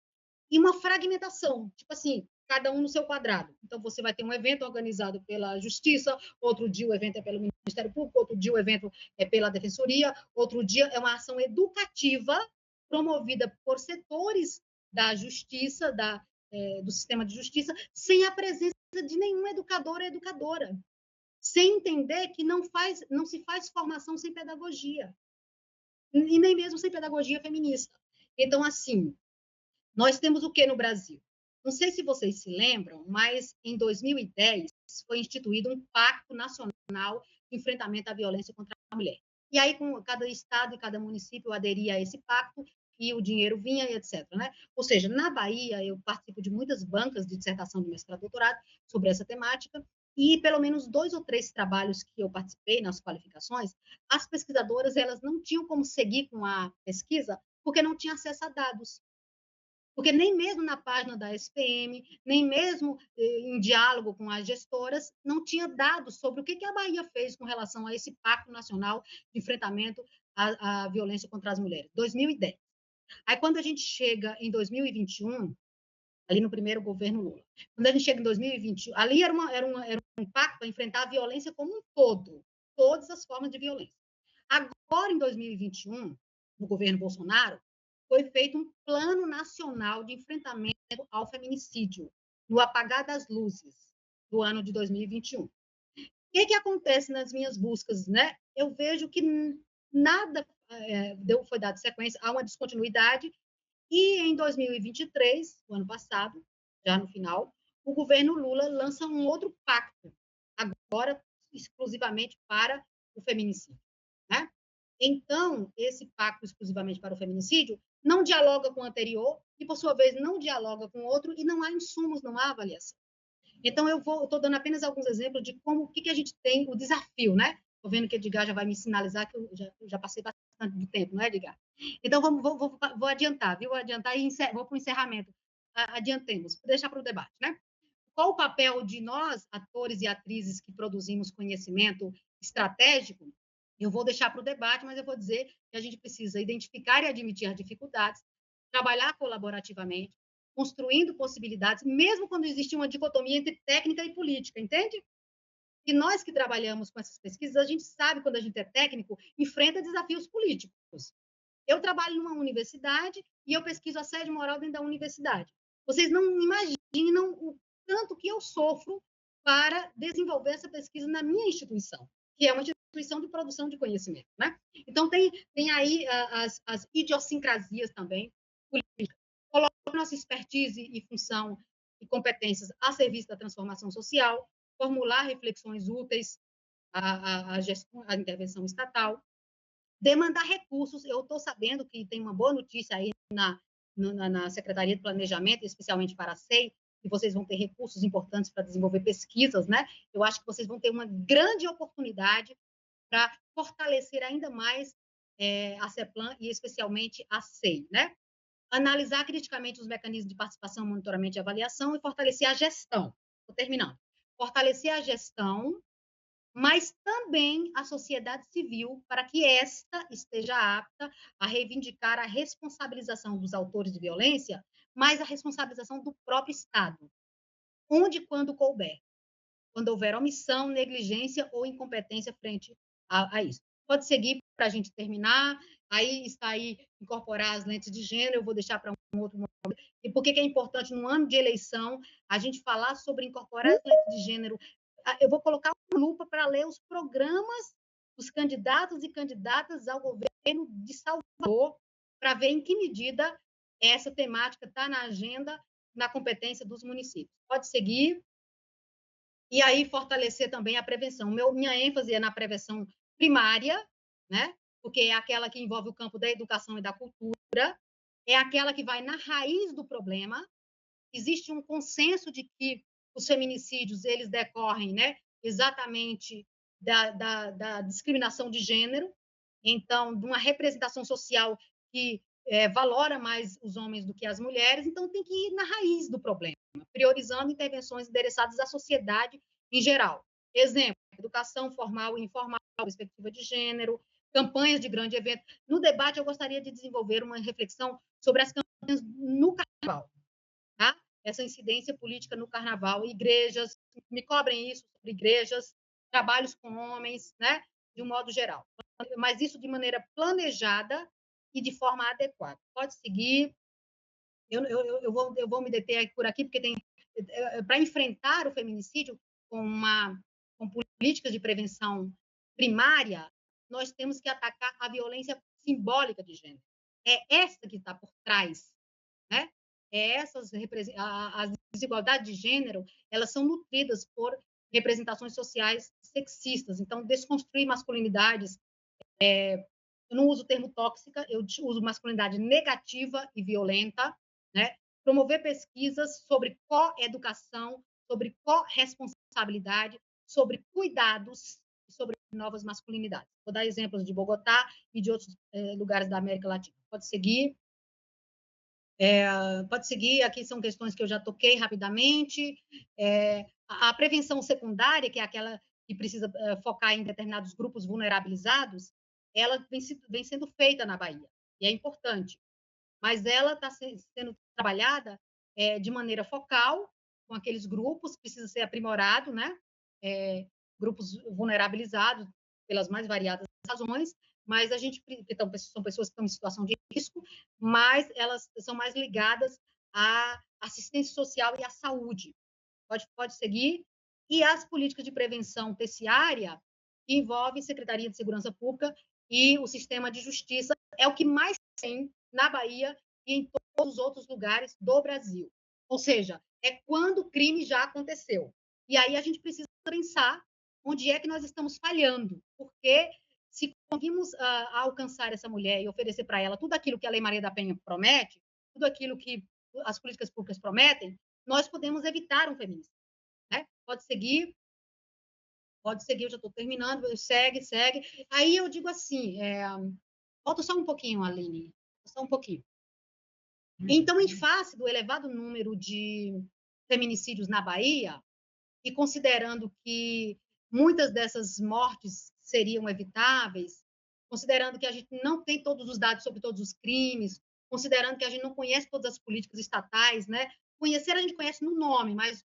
e uma fragmentação, tipo assim, cada um no seu quadrado. Então, você vai ter um evento organizado pela Justiça, outro dia o evento é pelo Ministério Público, outro dia o evento é pela Defensoria, outro dia é uma ação educativa promovida por setores da Justiça, do sistema de justiça, sem a presença de nenhum educador ou educadora, sem entender que não se faz formação sem pedagogia, e nem mesmo sem pedagogia feminista. Então, assim, nós temos o que no Brasil? Não sei se vocês se lembram, mas em 2010 foi instituído um Pacto Nacional de Enfrentamento à Violência contra a Mulher. e aí com cada estado e cada município aderia a esse pacto, e o dinheiro vinha e etc. Né? Ou seja, na Bahia, eu participo de muitas bancas de dissertação de mestrado e doutorado sobre essa temática, e pelo menos 2 ou 3 trabalhos que eu participei nas qualificações, as pesquisadoras elas não tinham como seguir com a pesquisa porque não tinha acesso a dados. Porque nem mesmo na página da SPM, nem mesmo em diálogo com as gestoras, não tinha dados sobre o que a Bahia fez com relação a esse Pacto Nacional de Enfrentamento à Violência contra as Mulheres, 2010. Aí, quando a gente chega em 2021, ali no primeiro governo Lula, quando a gente chega em 2021, ali era um pacto para enfrentar a violência como um todo, todas as formas de violência. Agora, em 2021, no governo Bolsonaro, foi feito um plano nacional de enfrentamento ao feminicídio, no apagar das luzes do ano de 2021. O que acontece nas minhas buscas? Né? Eu vejo que nada foi dado sequência, há uma descontinuidade, e em 2023, o ano passado, já no final, o governo Lula lança um outro pacto, agora exclusivamente para o feminicídio. Né? Então, esse pacto exclusivamente para o feminicídio não dialoga com o anterior e, por sua vez, não dialoga com o outro e não há insumos, não há avaliação. Então, eu estou dando apenas alguns exemplos de como, o que a gente tem, o desafio, né? Estou vendo que o Edgar já vai me sinalizar que eu já passei bastante do tempo, não é, Edgar? Então, vou adiantar, viu? Vou adiantar e vou para o encerramento. Adiantemos, deixar para o debate, né? Qual o papel de nós, atores e atrizes que produzimos conhecimento estratégico? Eu vou deixar para o debate, mas eu vou dizer que a gente precisa identificar e admitir as dificuldades, trabalhar colaborativamente, construindo possibilidades, mesmo quando existe uma dicotomia entre técnica e política, entende? E nós que trabalhamos com essas pesquisas, a gente sabe, quando a gente é técnico, enfrenta desafios políticos. Eu trabalho numa universidade e eu pesquiso assédio moral dentro da universidade. Vocês não imaginam o tanto que eu sofro para desenvolver essa pesquisa na minha instituição, que é uma instituição de produção de conhecimento. Né? Então, tem aí as idiosincrasias também políticas. Coloco nossa expertise e função e competências a serviço da transformação social, formular reflexões úteis à intervenção estatal, demandar recursos. Eu estou sabendo que tem uma boa notícia aí na Secretaria de Planejamento, especialmente para a SEI, que vocês vão ter recursos importantes para desenvolver pesquisas, né? Eu acho que vocês vão ter uma grande oportunidade para fortalecer ainda mais a CEPLAN e especialmente a SEI, né? Analisar criticamente os mecanismos de participação, monitoramento e avaliação e fortalecer a gestão. Estou terminando. Fortalecer a gestão, mas também a sociedade civil, para que esta esteja apta a reivindicar a responsabilização dos autores de violência, mas a responsabilização do próprio Estado, onde e quando couber, quando houver omissão, negligência ou incompetência frente a isso. Pode seguir para a gente terminar. Aí está aí incorporar as lentes de gênero, eu vou deixar para um outro momento. E por que é importante, no ano de eleição, a gente falar sobre incorporar as lentes de gênero? Eu vou colocar uma lupa para ler os programas dos candidatos e candidatas ao governo de Salvador, para ver em que medida essa temática está na agenda, na competência dos municípios. Pode seguir. E aí fortalecer também a prevenção. Minha ênfase é na prevenção primária, né? Porque é aquela que envolve o campo da educação e da cultura, é aquela que vai na raiz do problema. Existe um consenso de que os feminicídios eles decorrem, né, exatamente da discriminação de gênero, então, de uma representação social que valora mais os homens do que as mulheres, então tem que ir na raiz do problema, priorizando intervenções endereçadas à sociedade em geral. Exemplo, educação formal e informal, perspectiva de gênero, campanhas de grande evento. No debate, eu gostaria de desenvolver uma reflexão sobre as campanhas no carnaval, tá? Essa incidência política no carnaval, igrejas, me cobrem isso sobre igrejas, trabalhos com homens, né? De um modo geral. Mas isso de maneira planejada e de forma adequada. Pode seguir. Eu vou me deter por aqui, porque tem para enfrentar o feminicídio com políticas de prevenção primária, nós temos que atacar a violência simbólica de gênero. É essa que está por trás, né? As desigualdades de gênero, elas são nutridas por representações sociais sexistas. Então, desconstruir masculinidades Eu não uso o termo tóxica, eu uso masculinidade negativa e violenta, né? Promover pesquisas sobre coeducação, sobre corresponsabilidade, sobre cuidados e sobre novas masculinidades. Vou dar exemplos de Bogotá e de outros lugares da América Latina. Pode seguir, aqui são questões que eu já toquei rapidamente. A prevenção secundária, que é aquela que precisa focar em determinados grupos vulnerabilizados, ela vem sendo feita na Bahia, e é importante. Mas ela está sendo trabalhada de maneira focal, com aqueles grupos, precisa ser aprimorado, né? Grupos vulnerabilizados pelas mais variadas razões, mas então, são pessoas que estão em situação de risco, mas elas são mais ligadas à assistência social e à saúde. Pode seguir. E as políticas de prevenção terciária, que envolvem Secretaria de Segurança Pública e o sistema de justiça, é o que mais tem na Bahia e em todos os outros lugares do Brasil. Ou seja, é quando o crime já aconteceu. E aí a gente precisa pensar onde é que nós estamos falhando, porque se conseguimos alcançar essa mulher e oferecer para ela tudo aquilo que a Lei Maria da Penha promete, tudo aquilo que as políticas públicas prometem, nós podemos evitar um feminicídio. Né? Pode seguir, eu já estou terminando, segue. Aí eu digo assim, volta só um pouquinho, Aline, só um pouquinho. Então, em face do elevado número de feminicídios na Bahia, e considerando que muitas dessas mortes seriam evitáveis, considerando que a gente não tem todos os dados sobre todos os crimes, considerando que a gente não conhece todas as políticas estatais, né? Conhecer a gente conhece no nome, mas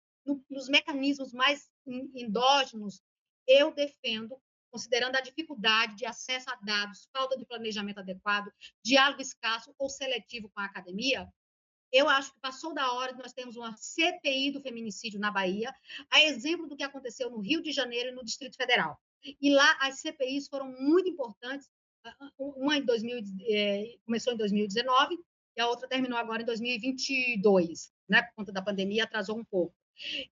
nos mecanismos mais endógenos, eu defendo, considerando a dificuldade de acesso a dados, falta de planejamento adequado, diálogo escasso ou seletivo com a academia, eu acho que passou da hora de nós termos uma CPI do feminicídio na Bahia, a exemplo do que aconteceu no Rio de Janeiro e no Distrito Federal. E lá as CPIs foram muito importantes. Uma começou em 2019 e a outra terminou agora em 2022, né? Por conta da pandemia, atrasou um pouco.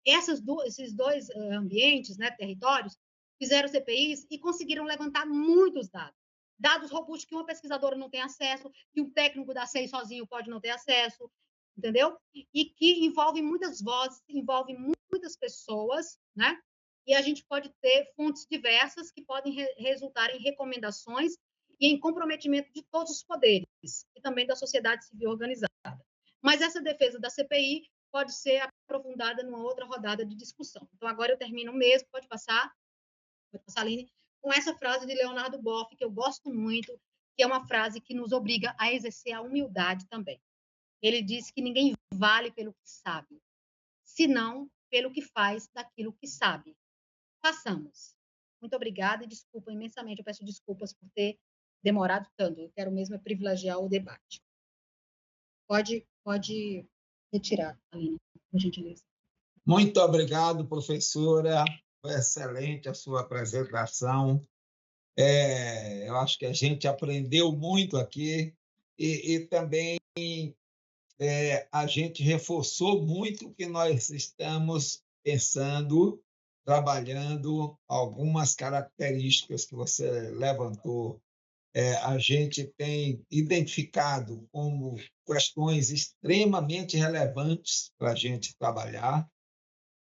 Esses dois ambientes, né, territórios, fizeram CPIs e conseguiram levantar muitos dados. Dados robustos que uma pesquisadora não tem acesso, que um técnico da SEI sozinho pode não ter acesso, entendeu? E que envolve muitas vozes, envolve muitas pessoas, né? E a gente pode ter fontes diversas que podem resultar em recomendações e em comprometimento de todos os poderes, e também da sociedade civil organizada. Mas essa defesa da CPI pode ser aprofundada numa outra rodada de discussão. Então, agora eu termino mesmo, pode passar, Aline, com essa frase de Leonardo Boff, que eu gosto muito, que é uma frase que nos obriga a exercer a humildade também. Ele disse que ninguém vale pelo que sabe, senão pelo que faz daquilo que sabe. Façamos. Muito obrigada e desculpa imensamente, eu peço desculpas por ter demorado tanto. Eu quero mesmo privilegiar o debate. Pode retirar, Aline, por gentileza. Muito obrigado, professora. Foi excelente a sua apresentação. Eu acho que a gente aprendeu muito aqui e também a gente reforçou muito o que nós estamos pensando, trabalhando, algumas características que você levantou. A gente tem identificado como questões extremamente relevantes para a gente trabalhar.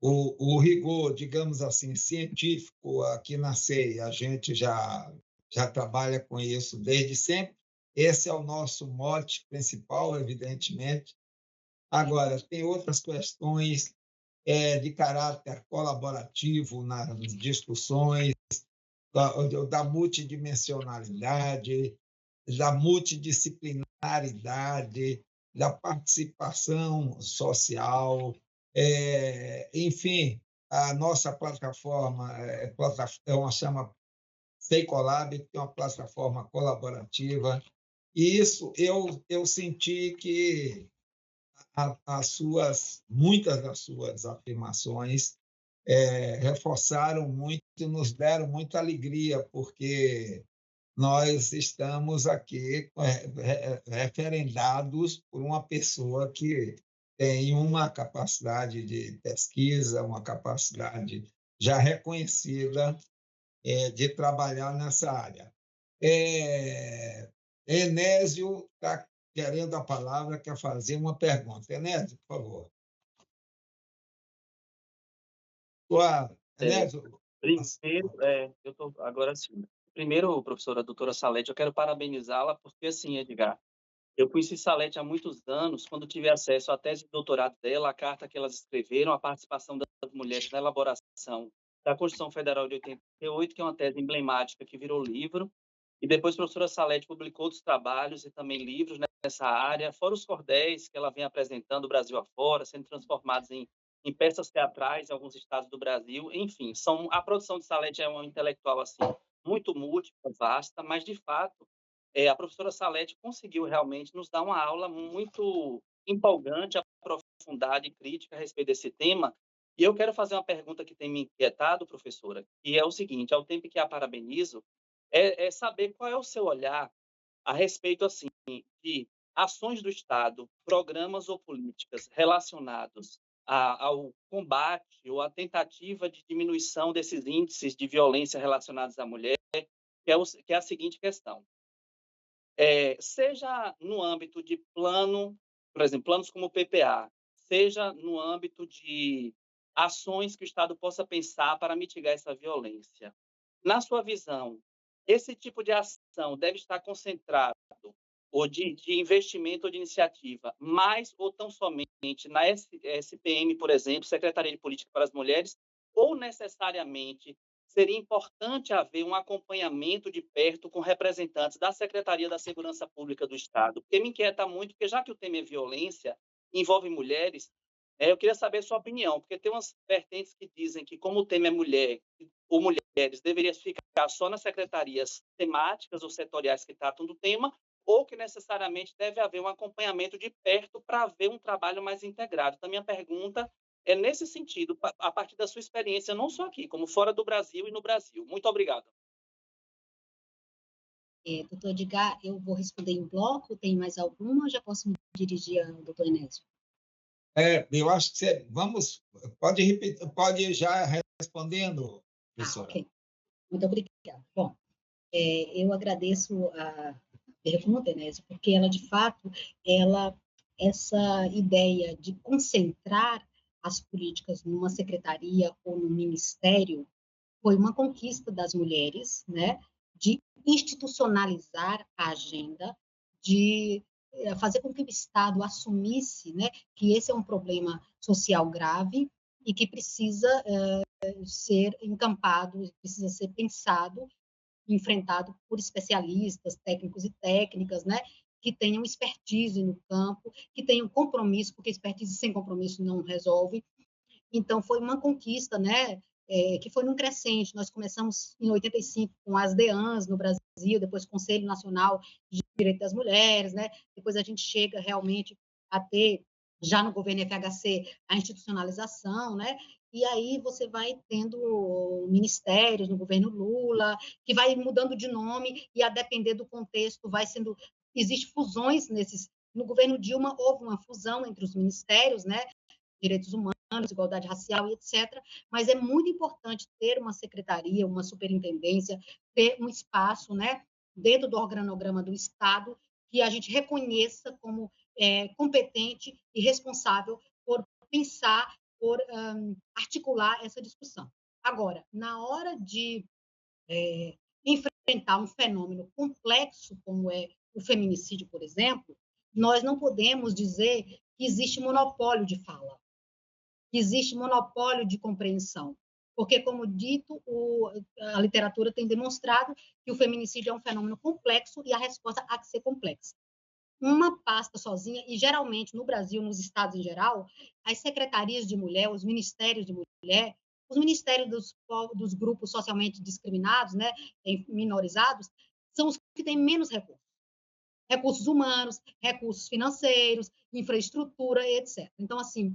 O rigor, digamos assim, científico aqui na CEI, a gente já trabalha com isso desde sempre. Esse é o nosso mote principal, evidentemente. Agora, tem outras questões de caráter colaborativo nas discussões, da multidimensionalidade, da multidisciplinaridade, da participação social, enfim, a nossa plataforma é uma chama Seicolab, que é uma plataforma colaborativa, e isso eu senti que muitas das suas afirmações reforçaram muito e nos deram muita alegria, porque nós estamos aqui referendados por uma pessoa que tem uma capacidade de pesquisa, uma capacidade já reconhecida de trabalhar nessa área. É, Enésio está querendo a palavra, quer fazer uma pergunta. Enésio, por favor. Claro. É, Enésio, primeiro, eu estou agora sim. Primeiro, professora doutora Salete, eu quero parabenizá-la, porque assim, Edgar, eu conheci Salete há muitos anos, quando tive acesso à tese de doutorado dela, a carta que elas escreveram, a participação das mulheres na elaboração da Constituição Federal de 88, que é uma tese emblemática que virou livro, e depois a professora Salete publicou outros trabalhos e também livros nessa área, fora os cordéis que ela vem apresentando o Brasil afora, sendo transformados em peças teatrais em alguns estados do Brasil. Enfim, a produção de Salete é uma intelectual assim muito múltipla, vasta, mas de fato a professora Salete conseguiu realmente nos dar uma aula muito empolgante, aprofundada e crítica a respeito desse tema. E eu quero fazer uma pergunta que tem me inquietado, professora, que é o seguinte: ao tempo que a parabenizo, é saber qual é o seu olhar a respeito assim de ações do Estado, programas ou políticas relacionados ao combate ou à tentativa de diminuição desses índices de violência relacionados à mulher, que é a seguinte questão. Seja no âmbito de plano, por exemplo, planos como o PPA, seja no âmbito de ações que o Estado possa pensar para mitigar essa violência. Na sua visão, esse tipo de ação deve estar concentrado ou de investimento ou de iniciativa, mais ou tão somente na SPM, por exemplo, Secretaria de Política para as Mulheres, ou necessariamente seria importante haver um acompanhamento de perto com representantes da Secretaria da Segurança Pública do Estado, porque me inquieta muito, porque já que o tema é violência, envolve mulheres, eu queria saber a sua opinião, porque tem umas vertentes que dizem que, como o tema é mulher ou mulheres, deveria ficar só nas secretarias temáticas ou setoriais que tratam do tema, ou que necessariamente deve haver um acompanhamento de perto para haver um trabalho mais integrado. Então, minha pergunta é nesse sentido, a partir da sua experiência, não só aqui, como fora do Brasil e no Brasil. Muito obrigado. Doutor Edgar, eu vou responder em bloco, tem mais alguma ou já posso me dirigir ao doutor Enésio? eu acho que pode repetir, pode já respondendo, professora. Ok. Muito obrigada. Bom, eu agradeço a pergunta, Enésio, porque ela, de fato, essa ideia de concentrar as políticas numa secretaria ou num ministério foi uma conquista das mulheres, né, de institucionalizar a agenda, de fazer com que o Estado assumisse, né, que esse é um problema social grave e que precisa ser encampado, precisa ser pensado, enfrentado por especialistas, técnicos e técnicas, né, que tenham expertise no campo, que tenham compromisso, porque expertise sem compromisso não resolve. Então, foi uma conquista, né, que foi num crescente. Nós começamos em 85 com as DEANs no Brasil, depois Conselho Nacional de Direito das Mulheres, né? Depois a gente chega realmente a ter, já no governo FHC, a institucionalização, né? E aí você vai tendo ministérios no governo Lula, que vai mudando de nome e, a depender do contexto, vai sendo... Existem fusões nesses... No governo Dilma, houve uma fusão entre os ministérios, né? Direitos humanos, igualdade racial e etc. Mas é muito importante ter uma secretaria, uma superintendência, ter um espaço, né, dentro do organograma do Estado que a gente reconheça como competente e responsável por pensar, por articular essa discussão. Agora, na hora de enfrentar um fenômeno complexo como é o feminicídio, por exemplo, nós não podemos dizer que existe monopólio de fala, que existe monopólio de compreensão. Porque, como dito, a literatura tem demonstrado que o feminicídio é um fenômeno complexo e a resposta há que ser complexa. Uma pasta sozinha, e geralmente no Brasil, nos estados em geral, as secretarias de mulher, os ministérios de mulher, os ministérios dos grupos socialmente discriminados, né, minorizados, são os que têm menos recursos. Recursos humanos, recursos financeiros, infraestrutura, etc. Então, assim,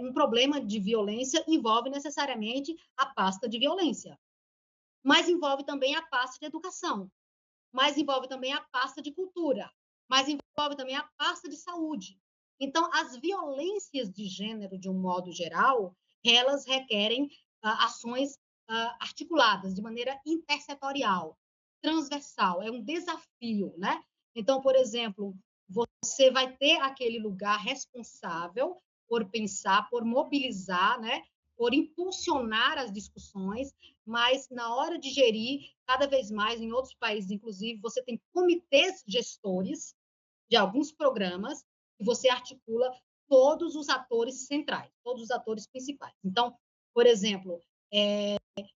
um problema de violência envolve necessariamente a pasta de violência, mas envolve também a pasta de educação, mas envolve também a pasta de cultura, mas envolve também a pasta de saúde. Então, as violências de gênero, de um modo geral, elas requerem ações articuladas, de maneira intersetorial, transversal, é um desafio, né? Então, por exemplo, você vai ter aquele lugar responsável por pensar, por mobilizar, né? Por impulsionar as discussões, mas na hora de gerir, cada vez mais, em outros países, inclusive, você tem comitês gestores de alguns programas e você articula todos os atores centrais, todos os atores principais. Então, por exemplo,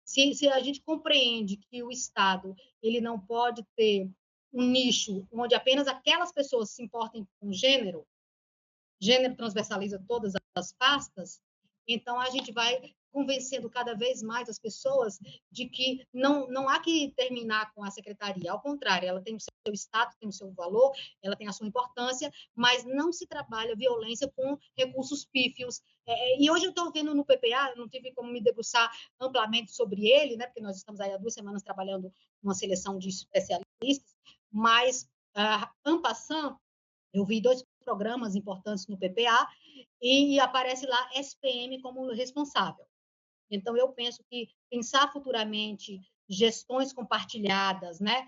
se a gente compreende que o Estado ele não pode ter um nicho onde apenas aquelas pessoas se importem com gênero transversaliza todas as pastas, então a gente vai convencendo cada vez mais as pessoas de que não há que terminar com a secretaria, ao contrário, ela tem o seu status, tem o seu valor, ela tem a sua importância, mas não se trabalha violência com recursos pífios. E hoje eu estou vendo no PPA, não tive como me debruçar amplamente sobre ele, né, porque nós estamos aí há 2 semanas trabalhando uma seleção de especialistas, mas, en passant, eu vi 2 programas importantes no PPA e aparece lá SPM como responsável. Então, eu penso que pensar futuramente gestões compartilhadas, né?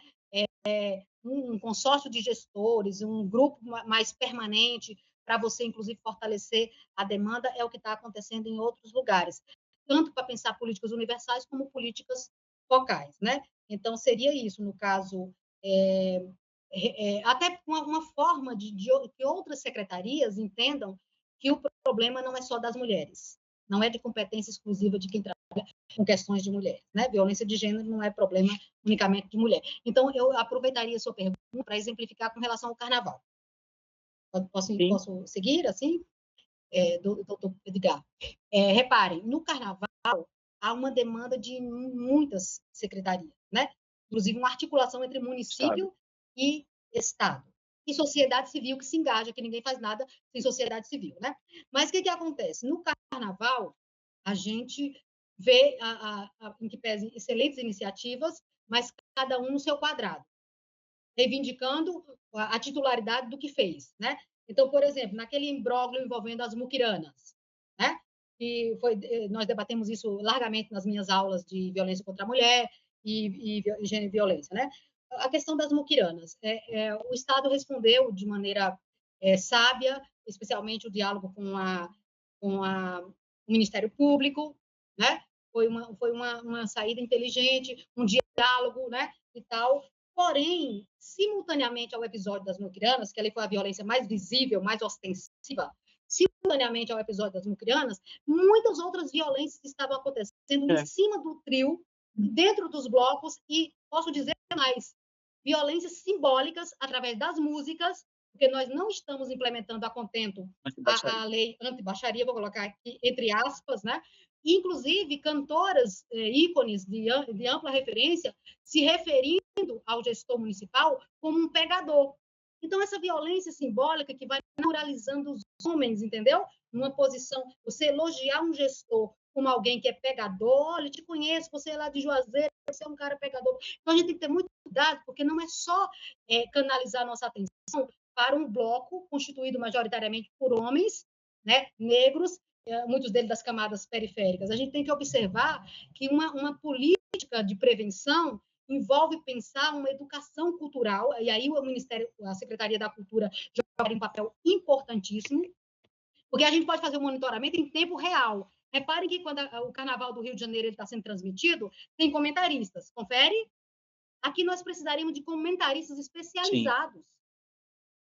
Um consórcio de gestores, um grupo mais permanente para você, inclusive, fortalecer a demanda, é o que está acontecendo em outros lugares, tanto para pensar políticas universais como políticas focais, né? Então, seria isso, no caso, até uma forma de que outras secretarias entendam que o problema não é só das mulheres, não é de competência exclusiva de quem trabalha com questões de mulheres, né? Violência de gênero não é problema unicamente de mulher. Então, eu aproveitaria a sua pergunta para exemplificar com relação ao carnaval. Posso seguir, assim? Doutor Edgar. Reparem, no carnaval, há uma demanda de muitas secretarias, né? Inclusive uma articulação entre município e Estado. E sociedade civil que se engaja, que ninguém faz nada sem sociedade civil, né? Mas o que acontece? No carnaval, a gente vê, em que pese, excelentes iniciativas, mas cada um no seu quadrado, reivindicando a titularidade do que fez, né? Então, por exemplo, naquele imbróglio envolvendo as muquiranas, né? Nós debatemos isso largamente nas minhas aulas de violência contra a mulher e gênero e violência, né? A questão das muquiranas. O Estado respondeu de maneira sábia, especialmente o diálogo com o Ministério Público, né? Foi uma saída inteligente, um diálogo, né? E tal. Porém, simultaneamente ao episódio das muquiranas, que ali foi a violência mais visível, mais ostensiva, simultaneamente ao episódio das muquiranas, muitas outras violências estavam acontecendo em cima do trio, dentro dos blocos, e posso dizer mais, violências simbólicas através das músicas, porque nós não estamos implementando a contento a lei anti-baixaria, vou colocar aqui entre aspas, né? Inclusive cantoras ícones de ampla referência se referindo ao gestor municipal como um pegador. Então, essa violência simbólica que vai naturalizando os homens, entendeu? Numa posição, você elogiar um gestor como alguém que é pegador, olha, te conheço, você é lá de Juazeiro, você é um cara pegador. Então, a gente tem que ter muito cuidado, porque não é só canalizar nossa atenção para um bloco constituído majoritariamente por homens, né, negros, muitos deles das camadas periféricas. A gente tem que observar que uma política de prevenção envolve pensar uma educação cultural, e aí o Ministério, a Secretaria da Cultura joga um papel importantíssimo, porque a gente pode fazer o monitoramento em tempo real. Reparem que quando o Carnaval do Rio de Janeiro está sendo transmitido, tem comentaristas. Confere? Aqui nós precisaríamos de comentaristas especializados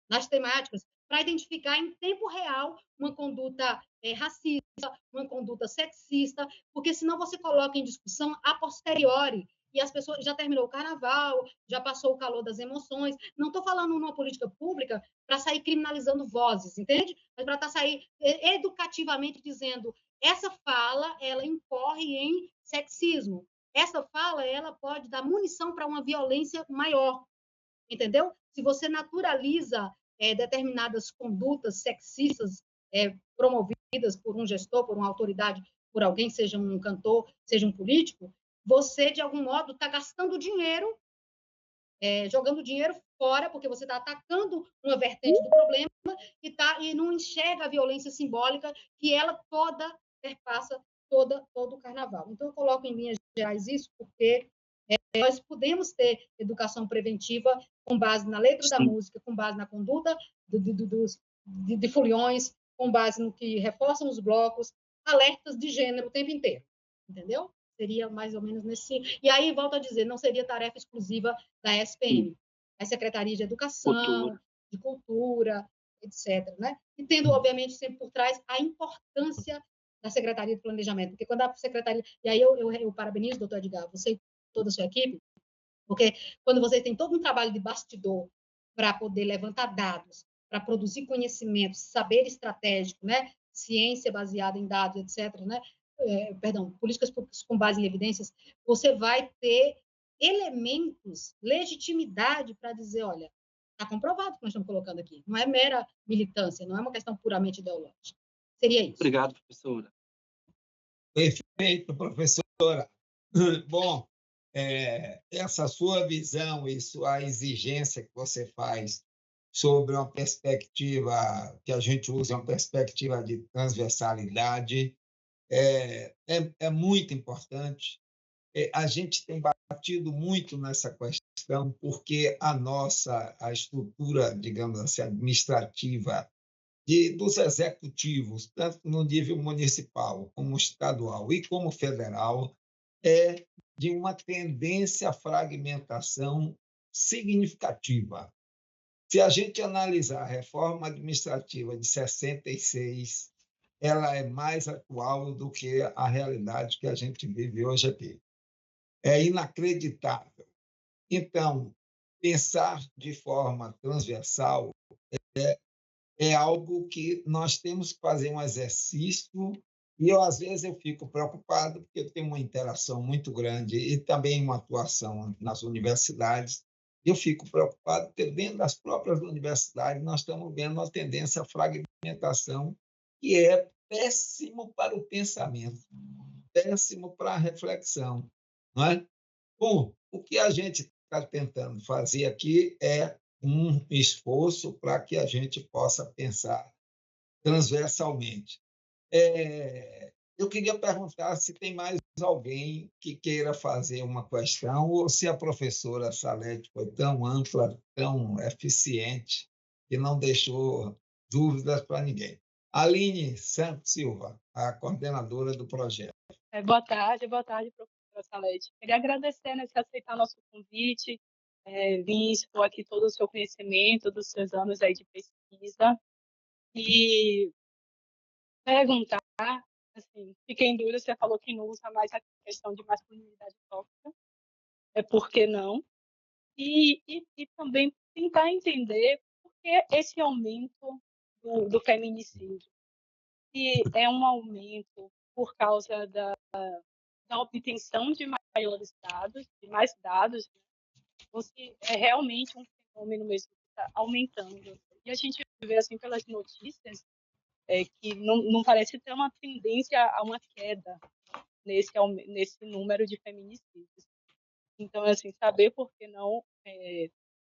nas temáticas para identificar em tempo real uma conduta racista, uma conduta sexista, porque senão você coloca em discussão a posteriori, e as pessoas, já terminou o carnaval, já passou o calor das emoções. Não estou falando numa política pública para sair criminalizando vozes, entende? Mas para sair educativamente dizendo essa fala, ela incorre em sexismo. Essa fala, ela pode dar munição para uma violência maior, entendeu? Se você naturaliza determinadas condutas sexistas promovidas por um gestor, por uma autoridade, por alguém, seja um cantor, seja um político, você, de algum modo, está gastando dinheiro, jogando dinheiro fora, porque você está atacando uma vertente do problema e não enxerga a violência simbólica que ela toda perpassa todo o carnaval. Então, eu coloco em linhas gerais isso, porque Nós podemos ter educação preventiva com base na letra da música, com base na conduta de foliões, com base no que reforçam os blocos, alertas de gênero o tempo inteiro, entendeu? Seria mais ou menos nesse... E aí, volto a dizer, não seria tarefa exclusiva da SPM, a Secretaria de Educação, de Cultura, etc., né? E tendo, obviamente, sempre por trás a importância da Secretaria de Planejamento, porque quando a Secretaria... E aí eu parabenizo, doutor Edgar, você e toda a sua equipe, porque quando vocês têm todo um trabalho de bastidor para poder levantar dados, para produzir conhecimento, saber estratégico, né? Ciência baseada em dados, etc., né? Políticas públicas com base em evidências, você vai ter elementos, legitimidade para dizer, olha, está comprovado o que nós estamos colocando aqui. Não é mera militância, não é uma questão puramente ideológica. Seria isso. Obrigado, professora. Perfeito, professora. Bom, essa sua visão e a exigência que você faz sobre uma perspectiva, que a gente usa, uma perspectiva de transversalidade, é muito importante. A gente tem batido muito nessa questão porque a estrutura, digamos assim, administrativa dos executivos, tanto no nível municipal, como estadual e como federal, é de uma tendência à fragmentação significativa. Se a gente analisar a reforma administrativa de 66, ela é mais atual do que a realidade que a gente vive hoje aqui. É inacreditável. Então, pensar de forma transversal é algo que nós temos que fazer um exercício, e às vezes eu fico preocupado, porque eu tenho uma interação muito grande e também uma atuação nas universidades. Eu fico preocupado porque dentro das próprias universidades nós estamos vendo uma tendência à fragmentação que é péssimo para o pensamento, péssimo para a reflexão, não é? Bom, o que a gente está tentando fazer aqui é um esforço para que a gente possa pensar transversalmente. Eu queria perguntar se tem mais alguém que queira fazer uma questão ou se a professora Salete foi tão ampla, tão eficiente, que não deixou dúvidas para ninguém. Aline Santos Silva, a coordenadora do projeto. Boa tarde, professora Salete. Queria agradecer, né, por aceitar nosso convite, vir expor aqui todo o seu conhecimento, dos seus anos aí de pesquisa, e perguntar, assim, fiquei em dúvida, você falou que não usa mais a questão de masculinidade tóxica, por que não? E também tentar entender por que esse aumento do feminicídio. Se é um aumento por causa da obtenção de maiores dados, de mais dados, né? Ou se é realmente um fenômeno mesmo que está aumentando. E a gente vê, assim, pelas notícias, que não parece ter uma tendência a uma queda nesse número de feminicídios. Então, assim, saber por que não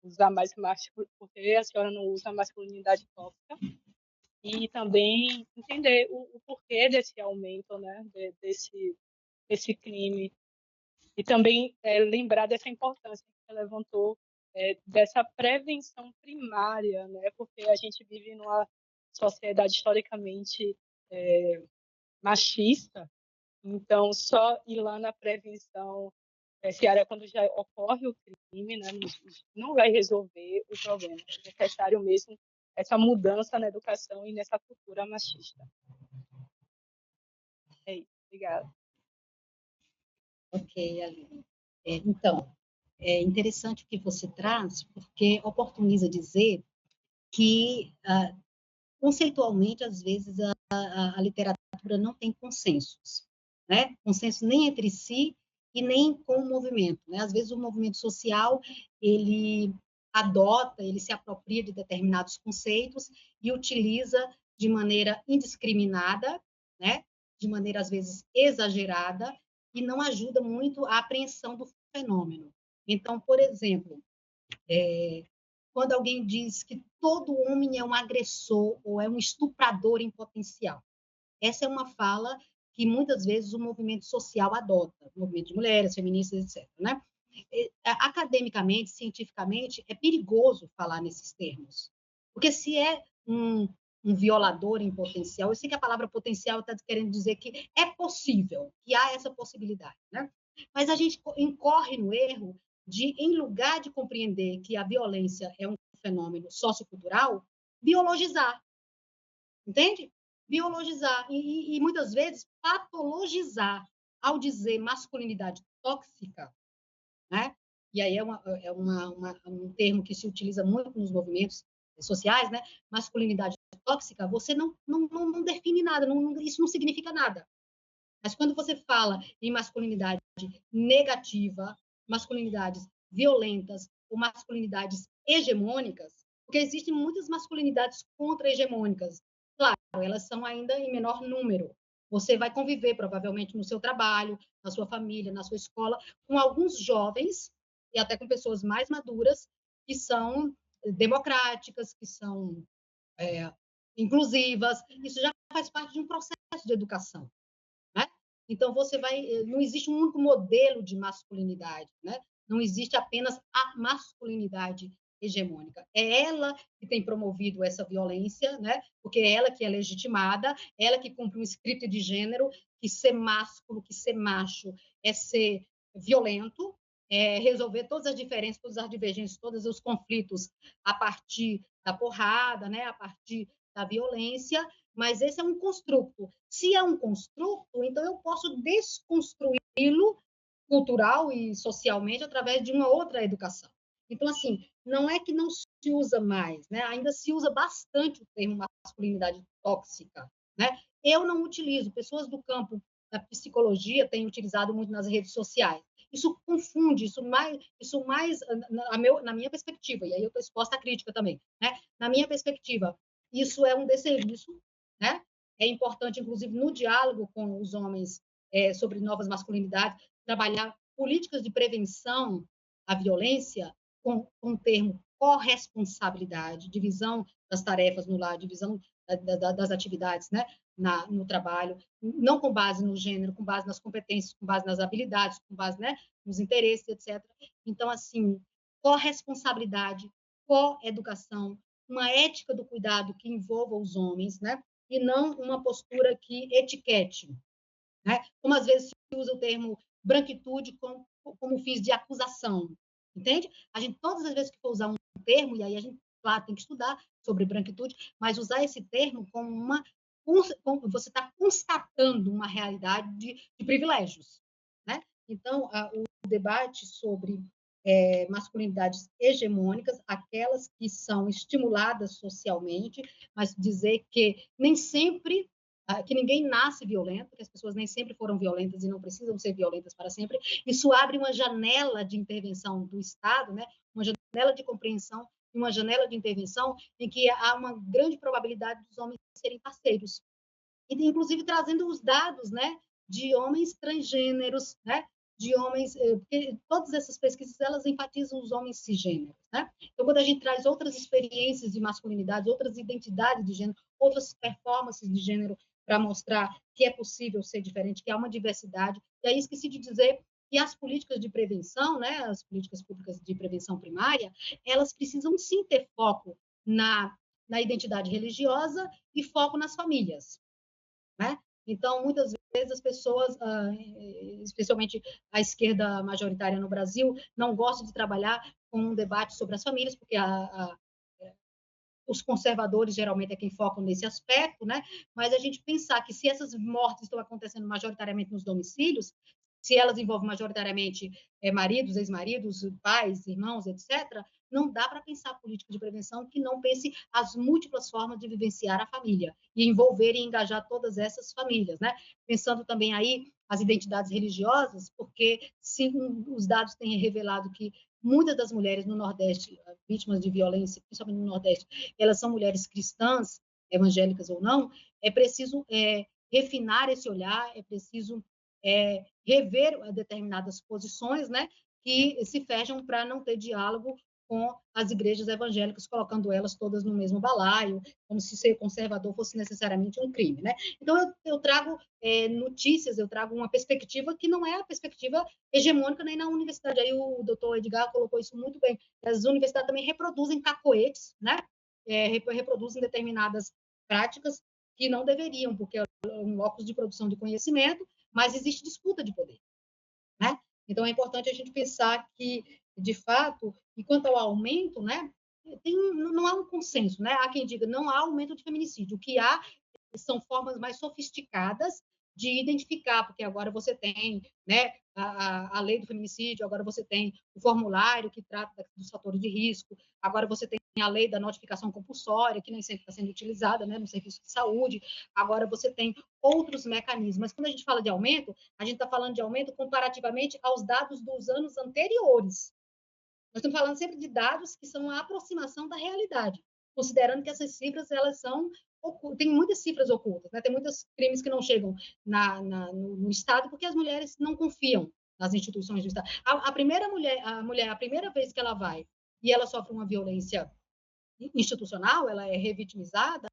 usar mais por que a senhora não usa masculinidade tóxica, e também entender o porquê desse aumento, né, desse crime. E também lembrar dessa importância que você levantou, dessa prevenção primária, né? Porque a gente vive numa sociedade historicamente machista, então só ir lá na prevenção terciária quando já ocorre o crime, né, não vai resolver o problema. É necessário mesmo essa mudança na educação e nessa cultura machista. É isso. Obrigada. Ok, Aline. Então, é interessante o que você traz, porque oportuniza dizer que, conceitualmente, às vezes, a literatura não tem consensos, né? Consenso nem entre si e nem com o movimento, né? Às vezes, o movimento social, ele adota, ele se apropria de determinados conceitos e utiliza de maneira indiscriminada, né? De maneira, às vezes, exagerada, e não ajuda muito a apreensão do fenômeno. Então, por exemplo, quando alguém diz que todo homem é um agressor ou é um estuprador em potencial, essa é uma fala que muitas vezes o movimento social adota, o movimento de mulheres, feministas, etc., né? academicamente, cientificamente, é perigoso falar nesses termos. Porque se é um violador em potencial, eu sei que a palavra potencial está querendo dizer que é possível, que há essa possibilidade, né? Mas a gente incorre no erro de, em lugar de compreender que a violência é um fenômeno sociocultural, biologizar, entende? Biologizar e muitas vezes patologizar ao dizer masculinidade tóxica, né? E aí um termo que se utiliza muito nos movimentos sociais, né? Masculinidade tóxica, você não define nada, isso não significa nada. Mas quando você fala em masculinidade negativa, masculinidades violentas ou masculinidades hegemônicas, porque existem muitas masculinidades contra-hegemônicas. Claro, elas são ainda em menor número. Você vai conviver, provavelmente, no seu trabalho, na sua família, na sua escola, com alguns jovens e até com pessoas mais maduras que são democráticas, que são inclusivas. Isso já faz parte de um processo de educação. Né? Então, não existe um único modelo de masculinidade, né? Não existe apenas a masculinidade hegemônica. É ela que tem promovido essa violência, né? Porque é ela que é legitimada, ela que cumpre um script de gênero, que ser másculo, que ser macho é ser violento, é resolver todas as diferenças, todas as divergências, todos os conflitos a partir da porrada, né? A partir da violência, mas esse é um construto. Se é um construto, então eu posso desconstruí-lo cultural e socialmente através de uma outra educação. Então, assim, não é que não se usa mais, né? Ainda se usa bastante o termo masculinidade tóxica, né? Eu não utilizo, pessoas do campo da psicologia têm utilizado muito nas redes sociais. Isso confunde, isso mais na minha perspectiva, e aí eu estou exposta à crítica também, né? Na minha perspectiva, isso é um desserviço, né? É importante, inclusive, no diálogo com os homens sobre novas masculinidades, trabalhar políticas de prevenção à violência com o termo corresponsabilidade, divisão das tarefas no lar, divisão das atividades, né, no trabalho, não com base no gênero, com base nas competências, com base nas habilidades, com base, né, nos interesses, etc. Então, assim, corresponsabilidade, coeducação, uma ética do cuidado que envolva os homens, né, e não uma postura que etiquete, né? Como às vezes se usa o termo branquitude como fins de acusação, entende? A gente, todas as vezes que for usar um termo, e aí a gente, claro, tem que estudar sobre branquitude, mas usar esse termo como você está constatando uma realidade de privilégios, né? Então, o debate sobre masculinidades hegemônicas, aquelas que são estimuladas socialmente, mas dizer que nem sempre que ninguém nasce violento, que as pessoas nem sempre foram violentas e não precisam ser violentas para sempre. Isso abre uma janela de intervenção do Estado, né? Uma janela de compreensão, uma janela de intervenção em que há uma grande probabilidade dos homens serem parceiros. E, inclusive, trazendo os dados, né, de homens transgêneros, né, de homens, porque todas essas pesquisas, elas enfatizam os homens cisgêneros, né? Então, quando a gente traz outras experiências de masculinidade, outras identidades de gênero, outras performances de gênero para mostrar que é possível ser diferente, que há uma diversidade, e aí esqueci de dizer que as políticas de prevenção, né, as políticas públicas de prevenção primária, elas precisam sim ter foco na identidade religiosa e foco nas famílias, né? Então, muitas vezes as pessoas, especialmente a esquerda majoritária no Brasil, não gostam de trabalhar com um debate sobre as famílias, porque os conservadores geralmente é quem focam nesse aspecto, né? Mas a gente pensar que se essas mortes estão acontecendo majoritariamente nos domicílios, se elas envolvem majoritariamente maridos, ex-maridos, pais, irmãos, etc., não dá para pensar política de prevenção que não pense as múltiplas formas de vivenciar a família e envolver e engajar todas essas famílias, né? Pensando também aí as identidades religiosas, porque se os dados têm revelado que muitas das mulheres no Nordeste, vítimas de violência, principalmente no Nordeste, elas são mulheres cristãs, evangélicas ou não, é preciso refinar esse olhar, é preciso rever determinadas posições, né, que se fecham para não ter diálogo com as igrejas evangélicas, colocando elas todas no mesmo balaio, como se ser conservador fosse necessariamente um crime, né? Então, eu trago notícias, eu trago uma perspectiva que não é a perspectiva hegemônica nem na universidade. Aí o doutor Edgar colocou isso muito bem. As universidades também reproduzem cacoetes, né? Reproduzem determinadas práticas que não deveriam, porque é um locus de produção de conhecimento, mas existe disputa de poder, né? Então, é importante a gente pensar que, de fato, e quanto ao aumento, né, não há um consenso, né? Há quem diga não há aumento de feminicídio. O que há são formas mais sofisticadas de identificar, porque agora você tem, né, a lei do feminicídio, agora você tem o formulário que trata dos fatores de risco, agora você tem a lei da notificação compulsória, que nem sempre está sendo utilizada, né, no serviço de saúde, agora você tem outros mecanismos. Mas quando a gente fala de aumento, a gente está falando de aumento comparativamente aos dados dos anos anteriores. Nós estamos falando sempre de dados que são a aproximação da realidade, considerando que essas cifras elas são tem muitas cifras ocultas, né? Tem muitos crimes que não chegam no Estado porque as mulheres não confiam nas instituições do Estado. A primeira a primeira vez que ela vai e ela sofre uma violência institucional, ela é revitimizada,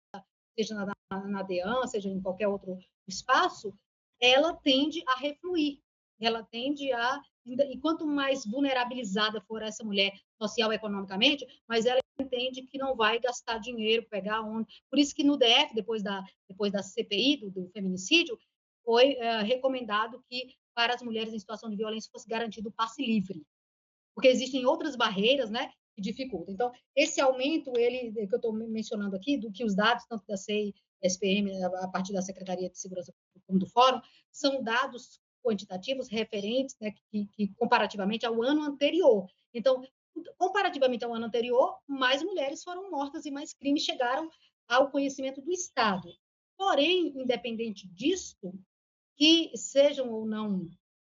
seja na DEAN, seja em qualquer outro espaço, ela tende a refluir, ela tende a... E quanto mais vulnerabilizada for essa mulher social e economicamente, mas ela entende que não vai gastar dinheiro, pegar onde... Por isso que no DF, depois da CPI, do feminicídio, foi recomendado que para as mulheres em situação de violência fosse garantido o passe livre, porque existem outras barreiras, né, que dificultam. Então, esse aumento, ele que eu estou mencionando aqui, do que os dados, tanto da CEI, SPM, a partir da Secretaria de Segurança como do Fórum, são dados quantitativos referentes, né, que comparativamente ao ano anterior. Então, comparativamente ao ano anterior, mais mulheres foram mortas e mais crimes chegaram ao conhecimento do Estado. Porém, independente disso, que sejam ou não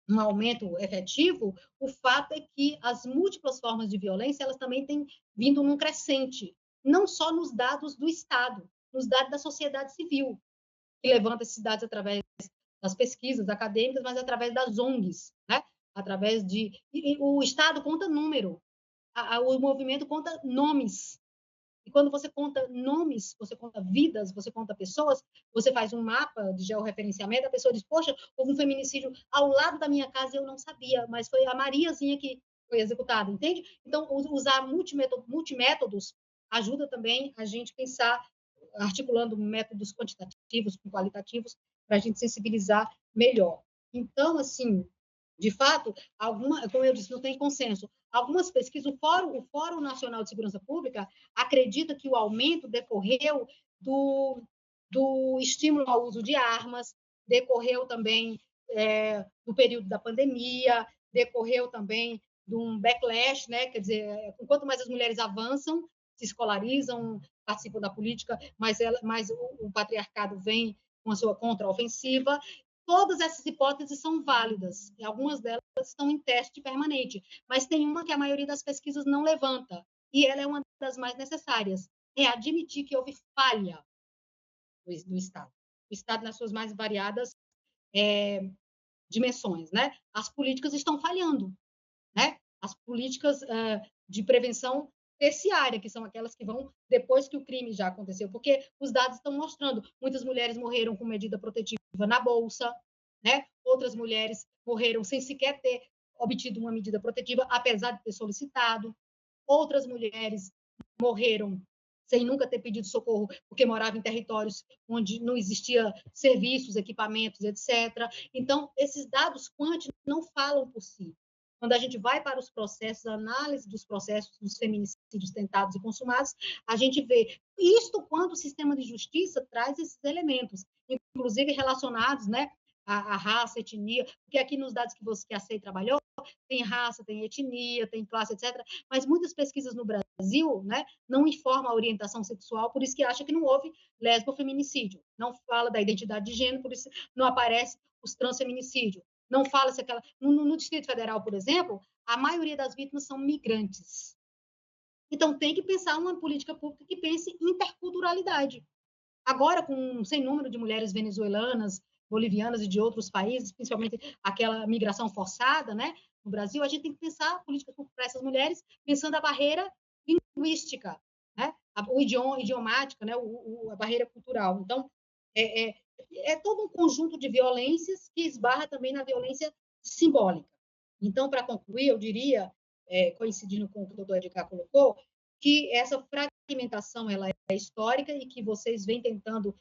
um aumento efetivo, o fato é que as múltiplas formas de violência elas também têm vindo num crescente, não só nos dados do Estado, nos dados da sociedade civil, que levanta esses dados através das pesquisas acadêmicas, mas através das ONGs, né? Através de... o Estado conta número, o movimento conta nomes, e quando você conta nomes, você conta vidas, você conta pessoas, você faz um mapa de georreferenciamento, a pessoa diz, poxa, houve um feminicídio ao lado da minha casa e eu não sabia, mas foi a Mariazinha que foi executada, entende? Então, usar multimétodos ajuda também a gente pensar, articulando métodos quantitativos com qualitativos, para a gente sensibilizar melhor. Então, assim, de fato, como eu disse, não tem consenso. Algumas pesquisas, o Fórum Nacional de Segurança Pública acredita que o aumento decorreu do estímulo ao uso de armas, decorreu também do período da pandemia, decorreu também de um backlash, né? Quer dizer, quanto mais as mulheres avançam, se escolarizam, participam da política, mais o patriarcado vem com a sua contraofensiva. Todas essas hipóteses são válidas, e algumas delas estão em teste permanente, mas tem uma que a maioria das pesquisas não levanta, e ela é uma das mais necessárias, é admitir que houve falha do Estado. O Estado, nas suas mais variadas dimensões, né? As políticas estão falhando, né? As políticas de prevenção terciária, que são aquelas que vão depois que o crime já aconteceu, porque os dados estão mostrando, muitas mulheres morreram com medida protetiva na bolsa, né? Outras mulheres morreram sem sequer ter obtido uma medida protetiva, apesar de ter solicitado. Outras mulheres morreram sem nunca ter pedido socorro, porque moravam em territórios onde não existia serviços, equipamentos, etc. Então, esses dados quânticos não falam por si. Quando a gente vai para os processos, a análise dos processos dos feminicídios tentados e consumados, a gente vê isto quando o sistema de justiça traz esses elementos, inclusive relacionados, né, à raça, à etnia, porque aqui nos dados que a SEI trabalhou, tem raça, tem etnia, tem classe, etc. Mas muitas pesquisas no Brasil, né, não informam a orientação sexual, por isso que acha que não houve lesbofeminicídio. Não fala da identidade de gênero, por isso não aparece os transfeminicídios. Não fala se aquela... No Distrito Federal, por exemplo, a maioria das vítimas são migrantes. Então, tem que pensar uma política pública que pense em interculturalidade. Agora, com um sem número de mulheres venezuelanas, bolivianas e de outros países, principalmente aquela migração forçada, né? no Brasil, a gente tem que pensar política para essas mulheres, pensando a barreira linguística, né? O idiomática, né? A barreira cultural. Então, é todo um conjunto de violências que esbarra também na violência simbólica. Então, para concluir, eu diria, coincidindo com o que o doutor Edgar colocou, que essa fragmentação ela é histórica e que vocês vêm tentando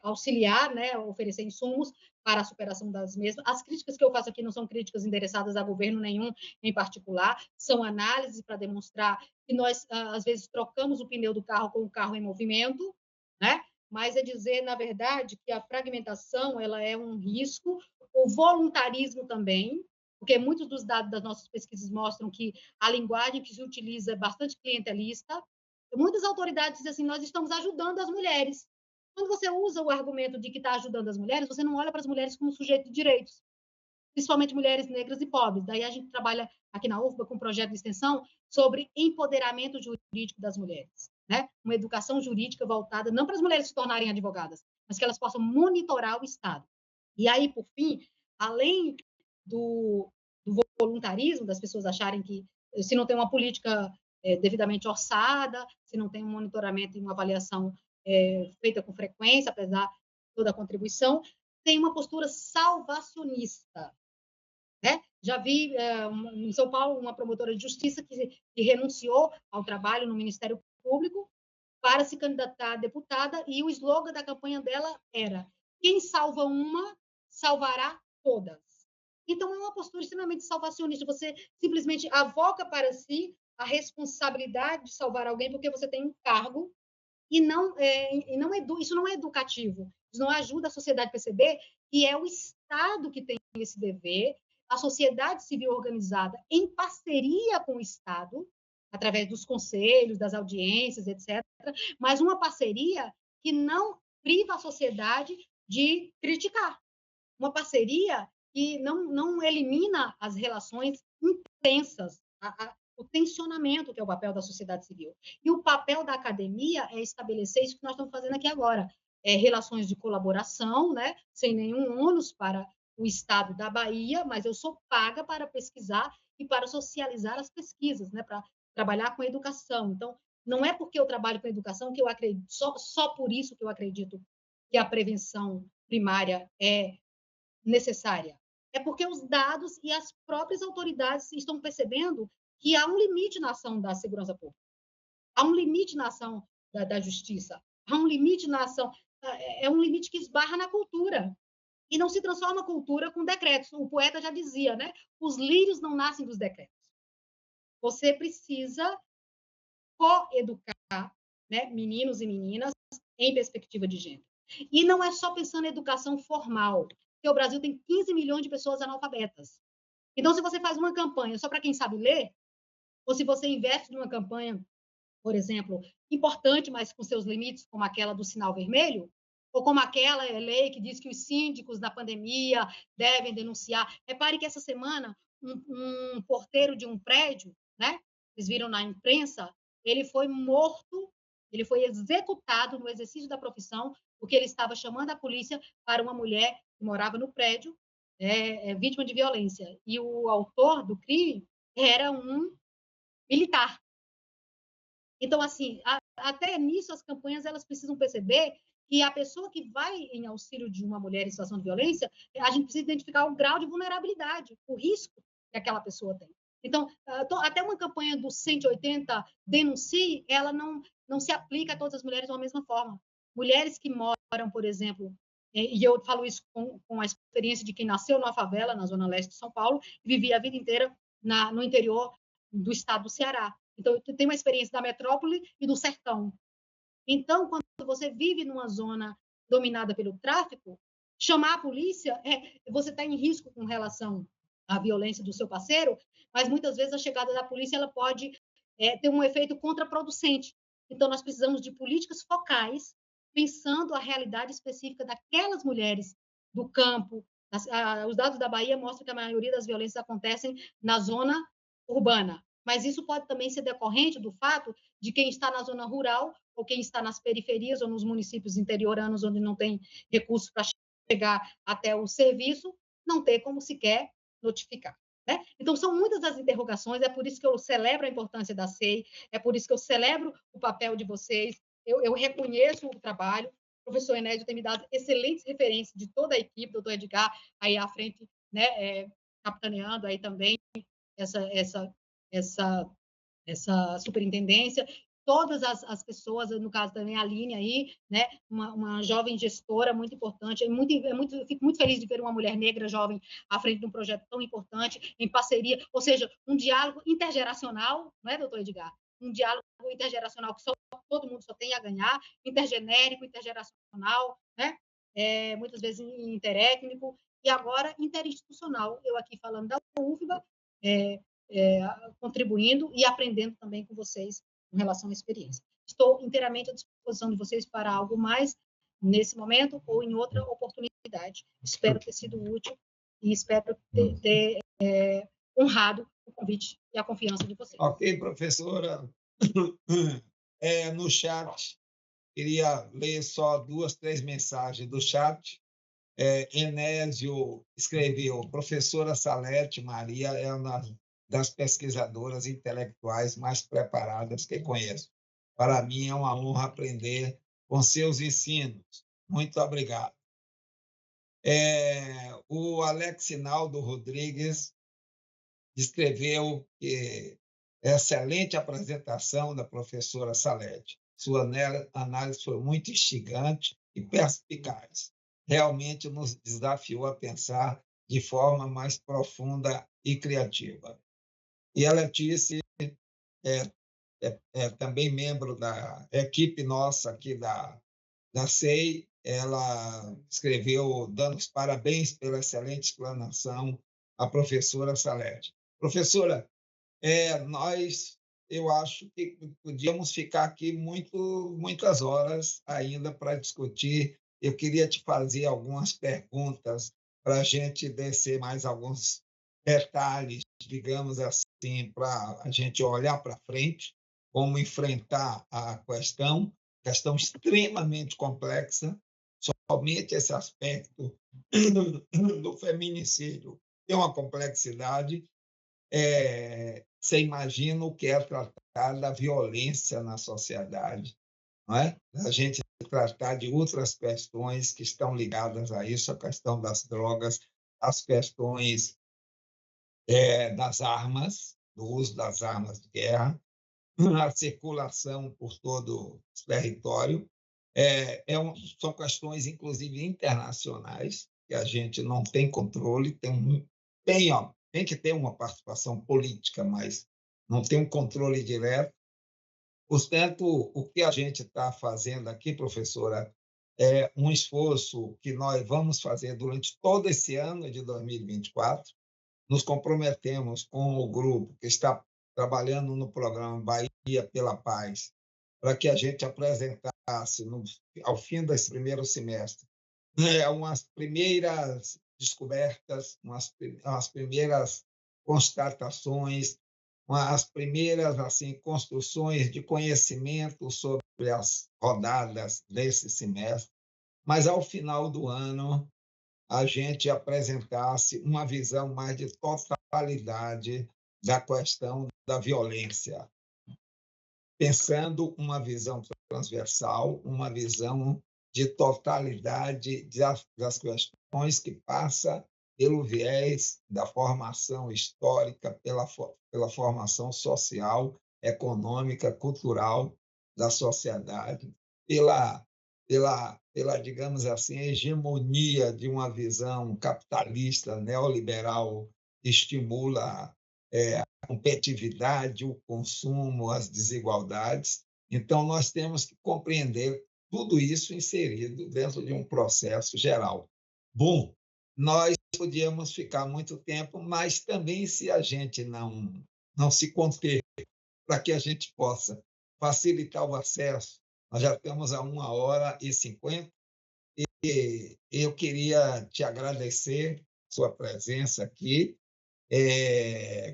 auxiliar, né, oferecer insumos para a superação das mesmas. As críticas que eu faço aqui não são críticas endereçadas a governo nenhum em particular, são análises para demonstrar que nós, às vezes, trocamos o pneu do carro com o carro em movimento, né? Mas é dizer, na verdade, que a fragmentação ela é um risco, o voluntarismo também, porque muitos dos dados das nossas pesquisas mostram que a linguagem que se utiliza é bastante clientelista. Muitas autoridades dizem assim, nós estamos ajudando as mulheres. Quando você usa o argumento de que está ajudando as mulheres, você não olha para as mulheres como sujeito de direitos, principalmente mulheres negras e pobres. Daí a gente trabalha aqui na UFBA com um projeto de extensão sobre empoderamento jurídico das mulheres, né? Uma educação jurídica voltada não para as mulheres se tornarem advogadas, mas que elas possam monitorar o Estado. E aí, por fim, além do voluntarismo, das pessoas acharem que se não tem uma política devidamente orçada, se não tem um monitoramento e uma avaliação feita com frequência, apesar de toda a contribuição, tem uma postura salvacionista. Né? Já vi em São Paulo uma promotora de justiça que renunciou ao trabalho no Ministério Público para se candidatar a deputada e o slogan da campanha dela era: quem salva uma, salvará todas. Então, é uma postura extremamente salvacionista. Você simplesmente avoca para si a responsabilidade de salvar alguém porque você tem um cargo e isso não é educativo. Isso não ajuda a sociedade a perceber que é o Estado que tem esse dever, a sociedade civil organizada em parceria com o Estado, através dos conselhos, das audiências, etc., mas uma parceria que não priva a sociedade de criticar. Uma parceria que não elimina as relações intensas, o tensionamento, que é o papel da sociedade civil. E o papel da academia é estabelecer isso que nós estamos fazendo aqui agora, relações de colaboração, né, sem nenhum ônus para o Estado da Bahia, mas eu sou paga para pesquisar e para socializar as pesquisas, né, para trabalhar com educação. Então, não é porque eu trabalho com educação que eu acredito, só por isso que eu acredito que a prevenção primária é necessária. É porque os dados e as próprias autoridades estão percebendo que há um limite na ação da segurança pública, há um limite na ação da justiça, há um limite na ação, é um limite que esbarra na cultura. E não se transforma a cultura com decretos. O poeta já dizia, né? Os lírios não nascem dos decretos. Você precisa coeducar, né, meninos e meninas em perspectiva de gênero. E não é só pensando em educação formal, porque o Brasil tem 15 milhões de pessoas analfabetas. Então, se você faz uma campanha só para quem sabe ler, ou se você investe numa campanha, por exemplo, importante, mas com seus limites, como aquela do sinal vermelho, ou como aquela lei que diz que os síndicos da pandemia devem denunciar. Repare que essa semana um porteiro de um prédio, né? Vocês viram na imprensa, ele foi morto, ele foi executado no exercício da profissão, porque ele estava chamando a polícia para uma mulher que morava no prédio, vítima de violência. E o autor do crime era um militar. Então, assim, até nisso as campanhas elas precisam perceber que a pessoa que vai em auxílio de uma mulher em situação de violência, a gente precisa identificar o grau de vulnerabilidade, o risco que aquela pessoa tem. Então, até uma campanha do 180 denuncie, ela não se aplica a todas as mulheres da mesma forma. Mulheres que moram, por exemplo, e eu falo isso com a experiência de quem nasceu numa favela, na zona leste de São Paulo, e vivia a vida inteira no interior do estado do Ceará. Então, eu tenho uma experiência da metrópole e do sertão. Então, quando você vive numa zona dominada pelo tráfico, chamar a polícia, você está em risco com relação à violência do seu parceiro, mas muitas vezes a chegada da polícia ela pode ter um efeito contraproducente. Então, nós precisamos de políticas focais, pensando a realidade específica daquelas mulheres do campo. Os dados da Bahia mostram que a maioria das violências acontecem na zona urbana, mas isso pode também ser decorrente do fato de quem está na zona rural ou quem está nas periferias ou nos municípios interioranos onde não tem recursos para chegar até o serviço, não ter como sequer notificar. Né? Então, são muitas as interrogações, é por isso que eu celebro a importância da SEI, é por isso que eu celebro o papel de vocês, eu reconheço o trabalho, o professor Enédio tem me dado excelentes referências de toda a equipe, doutor Edgar, aí à frente, né, capitaneando aí também essa, essa superintendência, todas as pessoas, no caso também a Aline aí, né, uma jovem gestora muito importante, fico muito feliz de ver uma mulher negra jovem à frente de um projeto tão importante, em parceria, ou seja, um diálogo intergeracional, não é, doutor Edgar? Um diálogo intergeracional que todo mundo só tem a ganhar, intergenérico, intergeracional, né? Muitas vezes interétnico, e agora interinstitucional. Eu aqui falando da UFBA, contribuindo e aprendendo também com vocês em relação à experiência. Estou inteiramente à disposição de vocês para algo mais nesse momento ou em outra oportunidade. Espero ter sido útil e espero ter honrado o convite e a confiança de vocês. Ok, professora. No chat, queria ler só 2, 3 mensagens do chat. Enésio escreveu: professora Salete Maria é uma das pesquisadoras intelectuais mais preparadas que conheço. Para mim é uma honra aprender com seus ensinos. Muito obrigado. O Alexinaldo Rodrigues escreveu que excelente apresentação da professora Salete. Sua análise foi muito instigante e perspicaz. Realmente nos desafiou a pensar de forma mais profunda e criativa. E a Letícia é também membro da equipe nossa aqui da SEI. Ela escreveu dando os parabéns pela excelente explanação à professora Salete. Professora, eu acho que podíamos ficar aqui muitas horas ainda para discutir. Eu queria te fazer algumas perguntas para a gente descer mais alguns detalhes, digamos assim, para a gente olhar para frente, como enfrentar a questão extremamente complexa. Somente esse aspecto do feminicídio tem uma complexidade. Você imagina o que é tratar da violência na sociedade, não é? A gente tratar de outras questões que estão ligadas a isso, a questão das drogas, as questões das armas, do uso das armas de guerra, a circulação por todo o território. São questões, inclusive, internacionais, que a gente não tem controle, tem que ter uma participação política, mas não tem um controle direto. Portanto, o que a gente está fazendo aqui, professora, é um esforço que nós vamos fazer durante todo esse ano de 2024. Nos comprometemos com o grupo que está trabalhando no programa Bahia pela Paz, para que a gente apresentasse, ao fim desse primeiro semestre, umas primeiras descobertas, umas primeiras constatações, as primeiras construções de conhecimento sobre as rodadas desse semestre, mas ao final do ano a gente apresentasse uma visão mais de totalidade da questão da violência, pensando uma visão transversal, uma visão de totalidade das questões que passa pelo viés da formação histórica, pela formação social, econômica, cultural da sociedade, pela, digamos assim, hegemonia de uma visão capitalista, neoliberal, que estimula a competitividade, o consumo, as desigualdades. Então, nós temos que compreender tudo isso inserido dentro de um processo geral. Bom, nós podíamos ficar muito tempo, mas também, se a gente não se conter para que a gente possa facilitar o acesso, nós já estamos a 1h50, e eu queria te agradecer a sua presença aqui.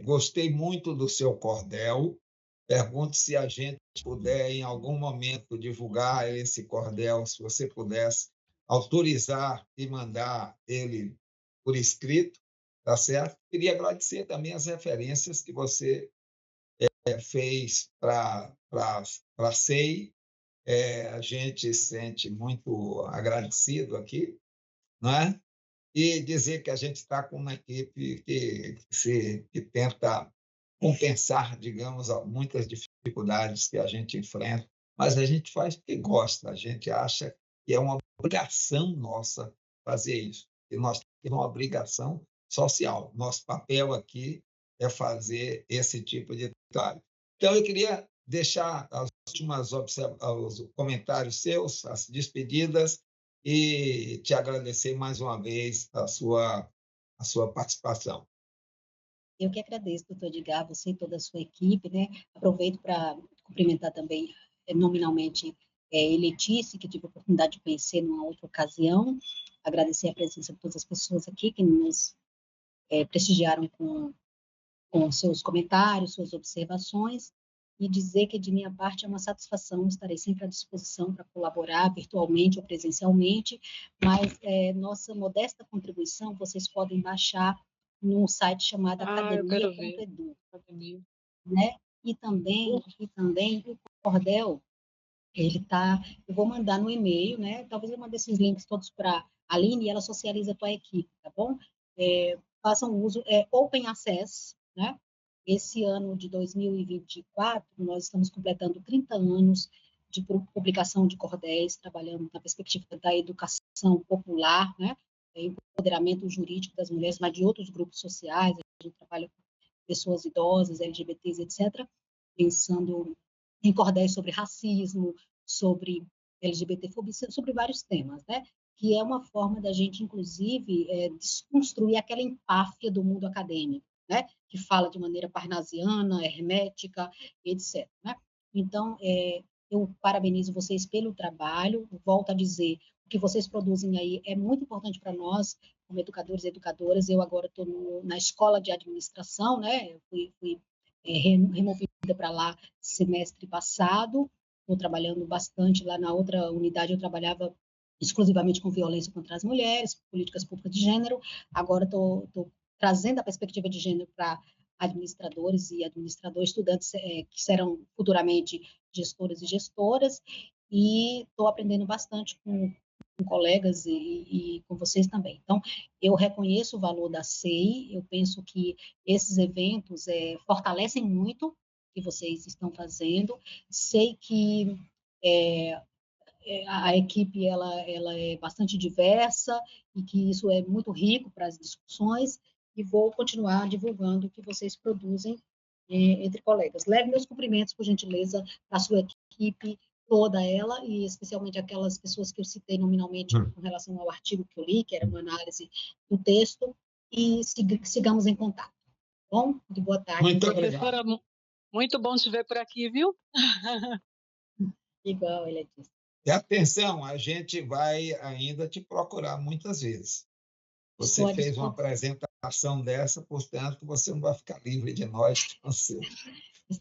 Gostei muito do seu cordel. Pergunto se a gente puder, em algum momento, divulgar esse cordel, se você pudesse autorizar e mandar ele por escrito, tá certo? Queria agradecer também as referências que você fez para a SEI. A gente se sente muito agradecido aqui, não é? E dizer que a gente está com uma equipe que tenta compensar, digamos, muitas dificuldades que a gente enfrenta, mas a gente faz porque gosta, a gente acha que é uma obrigação nossa fazer isso, e nós temos uma obrigação social. Nosso papel aqui é fazer esse tipo de trabalho. Então, eu queria deixar os comentários seus, as despedidas, e te agradecer mais uma vez a sua participação. Eu que agradeço, doutor Edgar, você e toda a sua equipe, né? Aproveito para cumprimentar também nominalmente Letice, que tive a oportunidade de conhecer numa outra ocasião, agradecer a presença de todas as pessoas aqui que nos prestigiaram com seus comentários, suas observações, e dizer que, de minha parte, é uma satisfação, estarei sempre à disposição para colaborar virtualmente ou presencialmente, mas nossa modesta contribuição vocês podem baixar num site chamado academia.edu, né? E também o Cordel, eu vou mandar no e-mail, né? Talvez eu mande esses links todos para a Aline e ela socializa com a equipe, tá bom? Façam uso, Open Access, né? Esse ano de 2024, nós estamos completando 30 anos de publicação de cordéis, trabalhando na perspectiva da educação popular, né? Empoderamento jurídico das mulheres, mas de outros grupos sociais, a gente trabalha com pessoas idosas, LGBTs, etc., pensando em cordéis sobre racismo, sobre LGBTfobia, sobre vários temas, né? Que é uma forma da gente, inclusive, desconstruir aquela empáfia do mundo acadêmico, né? Que fala de maneira parnasiana, hermética, etc. Né? Então, eu parabenizo vocês pelo trabalho, volto a dizer, o que vocês produzem aí é muito importante para nós, como educadores e educadoras. Eu agora estou na escola de administração, né? Eu fui removida para lá semestre passado, estou trabalhando bastante lá na outra unidade, eu trabalhava exclusivamente com violência contra as mulheres, políticas públicas de gênero, agora estou trazendo a perspectiva de gênero para administradores e administradores, estudantes que serão futuramente gestores e gestoras, e estou aprendendo bastante com colegas e com vocês também. Então, eu reconheço o valor da SEI, eu penso que esses eventos fortalecem muito o que vocês estão fazendo, sei que a equipe ela é bastante diversa e que isso é muito rico para as discussões, e vou continuar divulgando o que vocês produzem entre colegas. Leve meus cumprimentos, por gentileza, para a sua equipe, toda ela, e especialmente aquelas pessoas que eu citei nominalmente com relação ao artigo que eu li, que era uma análise do texto, e sigamos em contato. Bom, de boa tarde. Muito obrigado. Muito bom te ver por aqui, viu? Igual, ele disse. E atenção, a gente vai ainda te procurar muitas vezes. Você fez uma apresentação dessa, portanto, você não vai ficar livre de nós.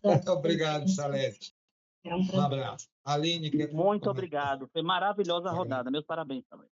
Muito obrigado, Salete. Um abraço. Aline, muito obrigado. Foi maravilhosa a rodada. Meus parabéns também.